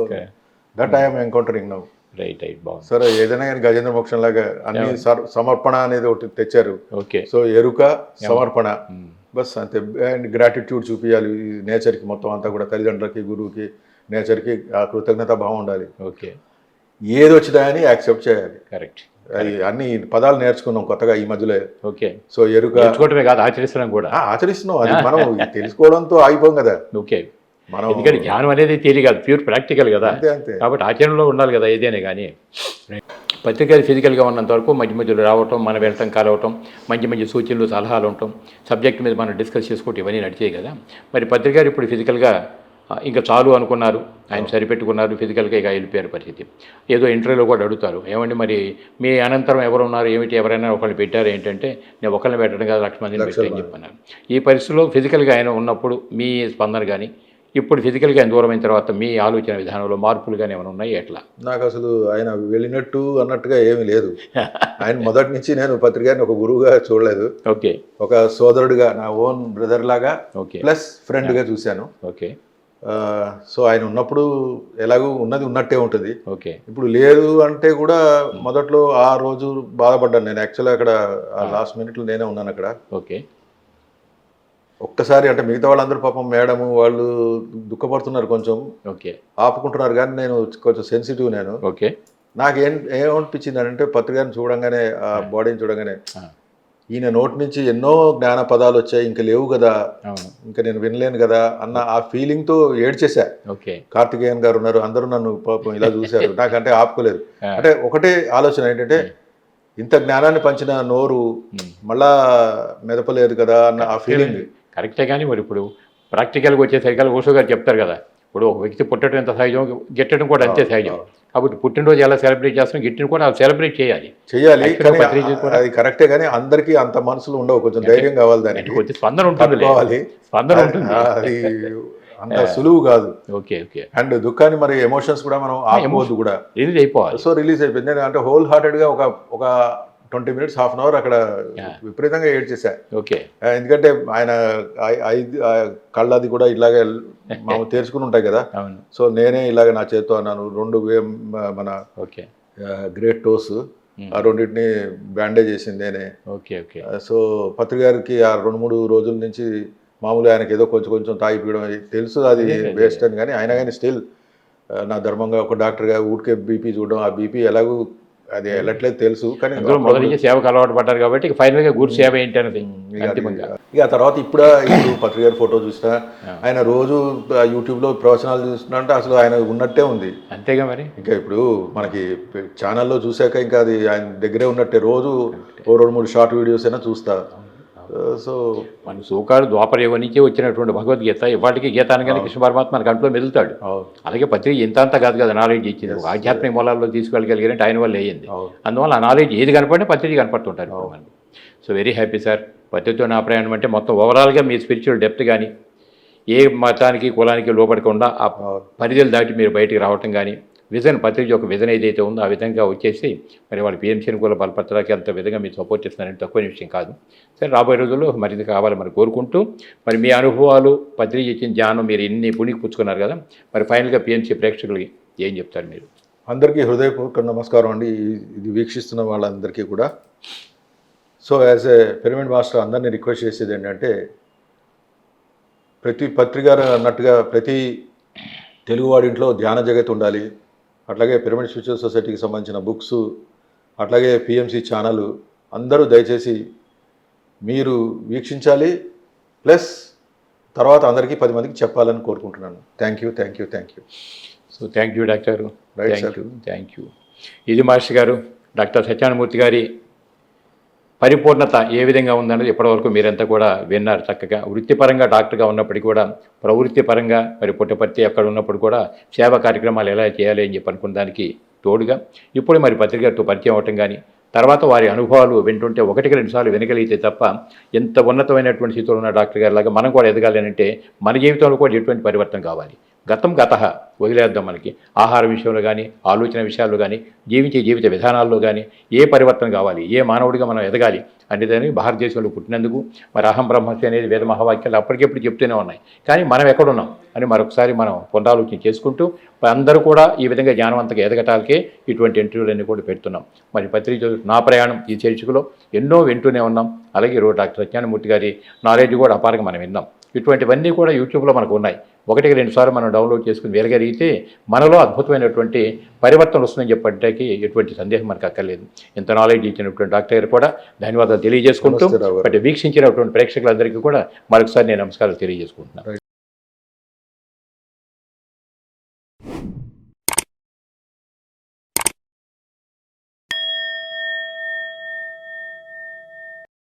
that I'm encountering now. Right right, బాగుంది. సరే, ఏదైనా కానీ గజేంద్ర మోక్షం లాగా అన్ని సమర్పణ అనేది ఒకటి తెచ్చారు. ఓకే, సో ఎరుక సమర్పణ బస్ అంతే. అండ్ గ్రాటిట్యూడ్ చూపించాలి నేచర్కి, మొత్తం అంతా కూడా తల్లిదండ్రులకి, గురువుకి, నేచర్కి ఆ కృతజ్ఞత భావం ఉండాలి. ఓకే, ఏది వచ్చినా అని యాక్సెప్ట్ చేయాలి. కరెక్ట్. అది అన్ని పదాలు నేర్చుకున్నాం కొత్తగా ఈ మధ్యలో. ఓకే, సో ఎరుక నేర్చుకోవడమే కాదు, ఆచరిస్తున్నాం కూడా. ఆచరిస్తున్నాం. అది మనం తెలుసుకోవడంతో ఆగిపోం కదా. ఓకే, మనం ఎందుకంటే జ్ఞానం అనేది థియరీ కాదు, ప్యూర్ ప్రాక్టికల్ కదా. అంతే అంతే. కాబట్టి ఆచరణలో ఉండాలి కదా ఏదైనా కానీ. పత్రికలు ఫిజికల్గా ఉన్నంత వరకు మధ్య మధ్యలో రావటం, మనం వెళ్ళటం కలవటం, మంచి మంచి సూచనలు సలహాలు ఉండటం, సబ్జెక్ట్ మీద మనం డిస్కస్ చేసుకోవటం, ఇవన్నీ నడిచాయి కదా. మరి పత్రికలు ఇప్పుడు ఫిజికల్గా ఇంకా చాలు అనుకున్నారు, ఆయన సరిపెట్టుకున్నారు, ఫిజికల్గా ఇక వెళ్ళిపోయారు పరిస్థితి. ఏదో ఇంటర్వ్యూలో కూడా అడుగుతారు, ఏమండి మరి మీ అనంతరం ఎవరు ఉన్నారు ఏమిటి, ఎవరైనా ఒకళ్ళు పెట్టారు ఏంటంటే, నేను ఒకరిని పెట్టడం కాదు 1,00,000 మందిని పెట్టారని చెప్పన్నారు. ఈ పరిస్థితిలో ఫిజికల్గా ఆయన ఉన్నప్పుడు మీ స్పందన కానీ, ఇప్పుడు ఫిజికల్గా ఆయన దూరమైన తర్వాత మీ ఆలోచన విధానంలో మార్పులు కానీ ఏమైనా ఉన్నాయి ఎట్లా? నాకు అసలు ఆయన వెళ్ళినట్టు అన్నట్టుగా ఏమీ లేదు. ఆయన మొదటి నుంచి నేను పత్రికని ఒక గురువుగా చూడలేదు. ఓకే, ఒక సోదరుడిగా, నా ఓన్ బ్రదర్ లాగా, ఓకే, ప్లస్ ఫ్రెండ్గా చూశాను. ఓకే, సో ఆయన ఉన్నప్పుడు ఎలాగూ ఉన్నది ఉన్నట్టే ఉంటుంది. ఓకే, ఇప్పుడు లేదు అంటే కూడా మొదట్లో ఆ రోజు బాధపడ్డాను నేను. యాక్చువల్గా అక్కడ లాస్ట్ మినిట్లో నేనే ఉన్నాను అక్కడ. ఓకే, ఒక్కసారి అంటే మిగతా వాళ్ళందరూ పాపం మేడము వాళ్ళు దుఃఖపడుతున్నారు, కొంచెం ఓకే, ఆపుకుంటున్నారు, కానీ నేను కొంచెం సెన్సిటివ్ నేను. ఓకే, నాకు ఏమనిపించింది అంటే పత్రికను చూడంగానే, ఆ బాడీని చూడంగానే, ఈయన నోటి నుంచి ఎన్నో జ్ఞాన పదాలు వచ్చాయి, ఇంకా లేవు కదా, ఇంకా నేను వినలేను కదా అన్న ఆ ఫీలింగ్తో ఏడ్చేశా. ఓకే, కార్తికేయన్ గారు ఉన్నారు, అందరూ నన్ను పాపం ఇలా చూశారు. నాకంటే ఆపుకోలేదు. అంటే ఒకటే ఆలోచన ఏంటంటే, ఇంత జ్ఞానాన్ని పంచిన నోరు మళ్ళా మెదపలేదు కదా అన్న ఆ ఫీలింగ్. కరెక్టే. కానీ మరి ఇప్పుడు ప్రాక్టికల్గా వచ్చేసరికి ఓషో గారు చెప్తారు కదా, ఇప్పుడు ఒక వ్యక్తి పుట్టడం ఎంత సహజం, గిట్టడం కూడా అంతే సహజం. కాబట్టి పుట్టినరోజు ఎలా సెలబ్రేట్ చేస్తాం, గిట్టిన కూడా సెలబ్రేట్ చేయాలి. అది కరెక్టే, కానీ అందరికీ అంత మనసులు ఉండవు, కొంచెం ధైర్యం కావాలి, దానికి కొంచెం స్పందన ఉంటుంది, స్పందన ఉంటుంది, అది అంత సులువు కాదు. Okay, okay. అండ్ దుఃఖాన్ని మరి ఎమోషన్స్ కూడా మనం ఆపుకోవద్దు కూడా, రిలీజ్ అయిపోవాలి. సో రిలీజ్ అయిపోయింది. నేను అంటే హోల్ హార్టెడ్గా ఒక 20 minutes, హాఫ్ అన్ అవర్ అక్కడ విపరీతంగా ఏడ్చేసా. ఓకే, ఎందుకంటే ఆయన కళ్ళది కూడా ఇలాగే మనం తెరుచుకుని ఉంటాయి కదా. సో నేనే ఇలాగ నా చేతితో అన్నాను, 2 మన గ్రేట్ టోస్, ఆ రెండింటిని బ్యాండేజ్ చేసింది నేనే. Okay, okay. సో పత్రిక గారికి ఆ 2-3 రోజుల నుంచి మామూలుగా ఆయనకి ఏదో కొంచెం తాగిపోయడం తెలుసు, అది వేస్ట్ అని. కానీ అయినా కానీ స్టిల్ నా ధర్మంగా ఒక డాక్టర్గా ఊరికే బీపీ చూడడం, ఆ బీపీ ఎలాగూ అది వెళ్ళట్లేదు తెలుసు. కానీ మొదటి నుంచి సేవకు అలవాటు పడ్డారు కాబట్టి ఫైనల్గా గురు సేవ ఏంటి అనేది ఇక ఆ తర్వాత ఇప్పుడు పత్రిక గారి ఫోటో చూసినా, ఆయన రోజు యూట్యూబ్లో ప్రవచనాలు చూస్తున్నా అంటే అసలు ఆయన ఉన్నట్టే ఉంది. అంతేగా మరి. ఇంకా ఇప్పుడు మనకి ఛానల్లో చూసాక ఇంకా అది ఆయన దగ్గరే ఉన్నట్టే. రోజు 2-3 షార్ట్ వీడియోస్ అయినా చూస్తా. సో మన సోకాడు ద్వాపర యుగం నుంచే వచ్చినటువంటి భగవద్గీత ఇవాటికి గీత అనగానే కృష్ణ పరమాత్మ మన కంట్లో మెదులుతాడు. అలాగే పత్రిక ఇంత అంతా కాదు కదా నాలెడ్జ్ ఇచ్చింది, ఆధ్యాత్మిక మూలాల్లో తీసుకెళ్ళగలిగారంటే ఆయన వల్ల అయ్యింది. అందువల్ల ఆ నాలెడ్జ్ ఏది కనపడినా పత్రిక కనపడుతుంటారు. So very happy sir. పత్రికతో నా ప్రయాణం అంటే మొత్తం ఓవరాల్గా మీ స్పిరిచువల్ డెప్త్ కానీ, ఏ మతానికి కులానికి లోపడకుండా ఆ పరిధులు దాటి మీరు బయటికి రావటం కానీ, విజన్ పత్రిక యొక్క విజన్ ఏదైతే ఉందో ఆ విధంగా వచ్చేసి మరి వాళ్ళు పిఎంసీని కూడా బలపరచడానికి అంత విధంగా మీరు సపోర్ట్ చేస్తున్నారంటే తక్కువ విషయం కాదు. సరే, రాబోయే రోజుల్లో మరింత కావాలి మరి కోరుకుంటూ, మరి మీ అనుభవాలు, పత్రిక ఇచ్చిన జ్ఞానం మీరు ఇన్ని పుణికి పుచ్చుకున్నారు కదా, మరి ఫైనల్గా పిఎంసీ ప్రేక్షకులకి ఏం చెప్తారు మీరు? అందరికీ హృదయపూర్వక నమస్కారం అండి. ఇది వీక్షిస్తున్న వాళ్ళందరికీ కూడా. So as a pyramid master అందరినీ రిక్వెస్ట్ చేసేది ఏంటంటే, ప్రతి పత్రిక అన్నట్టుగా ప్రతి తెలుగువాడి ఇంట్లో ధ్యాన జగత్ ఉండాలి. అట్లాగే పిరమిడ్ స్పిరిచువల్ సొసైటీకి సంబంధించిన బుక్స్, అట్లాగే పిఎంసి ఛానల్ అందరూ దయచేసి మీరు వీక్షించాలి. ప్లస్ తర్వాత అందరికీ 10 మందికి చెప్పాలని కోరుకుంటున్నాను. Thank you. So thank you doctor. Right, sir. Thank you. ఇది మాస్టర్ గారు డాక్టర్ సత్యనారాయణమూర్తి గారి పరిపూర్ణత ఏ విధంగా ఉందన్నది ఇప్పటివరకు మీరంతా కూడా విన్నారు చక్కగా. వృత్తిపరంగా డాక్టర్గా ఉన్నప్పటికీ కూడా ప్రవృత్తిపరంగా మరి పుట్టపర్తి అక్కడ ఉన్నప్పుడు కూడా సేవా కార్యక్రమాలు ఎలా చేయాలి అని చెప్పి అనుకున్న దానికి తోడుగా ఇప్పుడు మరి పత్రికతో పరిచయం అవటం కానీ తర్వాత వారి అనుభవాలు వింటుంటే 1-2 సార్లు వినగలిగితే తప్ప ఎంత ఉన్నతమైనటువంటి స్థితిలో ఉన్న డాక్టర్ గారి లాగా మనం కూడా ఎదగాలి అంటే మన జీవితంలో కూడా ఎటువంటి పరివర్తన కావాలి. గతం వదిలేద్దాం. మనకి ఆహార విషయంలో కానీ ఆలోచన విషయాల్లో కానీ జీవించే జీవిత విధానాల్లో కానీ ఏ పరివర్తన కావాలి, ఏ మానవుడిగా మనం ఎదగాలి అనేదాన్ని భారతదేశంలో పుట్టినందుకు మరి అహం బ్రహ్మస్మి అనేది వేద మహావాక్యాలు అప్పటికెప్పుడు చెప్తూనే ఉన్నాయి. కానీ మనం ఎక్కడున్నాం అని మరొకసారి మనం పునరాలోచన చేసుకుంటూ అందరూ కూడా ఈ విధంగా జ్ఞానవంతంగా ఎదగటానికే ఇటువంటి ఇంటర్వ్యూలన్నీ కూడా పెడుతున్నాం. మరి పత్రిక నా ప్రయాణం ఈ చర్చకులో ఎన్నో వింటూనే ఉన్నాం. అలాగే ఈరోజు డాక్టర్ సత్యనారాయణమూర్తి గారి నాలెడ్జ్ కూడా అపారంగా మనం విన్నాం. ఇటువంటివన్నీ కూడా యూట్యూబ్లో మనకు ఉన్నాయి. 1-2 సార్లు మనం డౌన్లోడ్ చేసుకుని వినగలిగితే మనలో అద్భుతమైనటువంటి పరివర్తన వస్తుందని చెప్పడానికి ఎటువంటి సందేహం మనకు అక్కర్లేదు. ఇంత నాలెడ్జ్ ఇచ్చినటువంటి డాక్టర్ గారు కూడా ధన్యవాదాలు తెలియజేసుకుంటూ నమస్తే రావు గారు. వీక్షించినటువంటి ప్రేక్షకులందరికీ కూడా మరొకసారి నేను నమస్కారాలు తెలియజేసుకుంటున్నాను.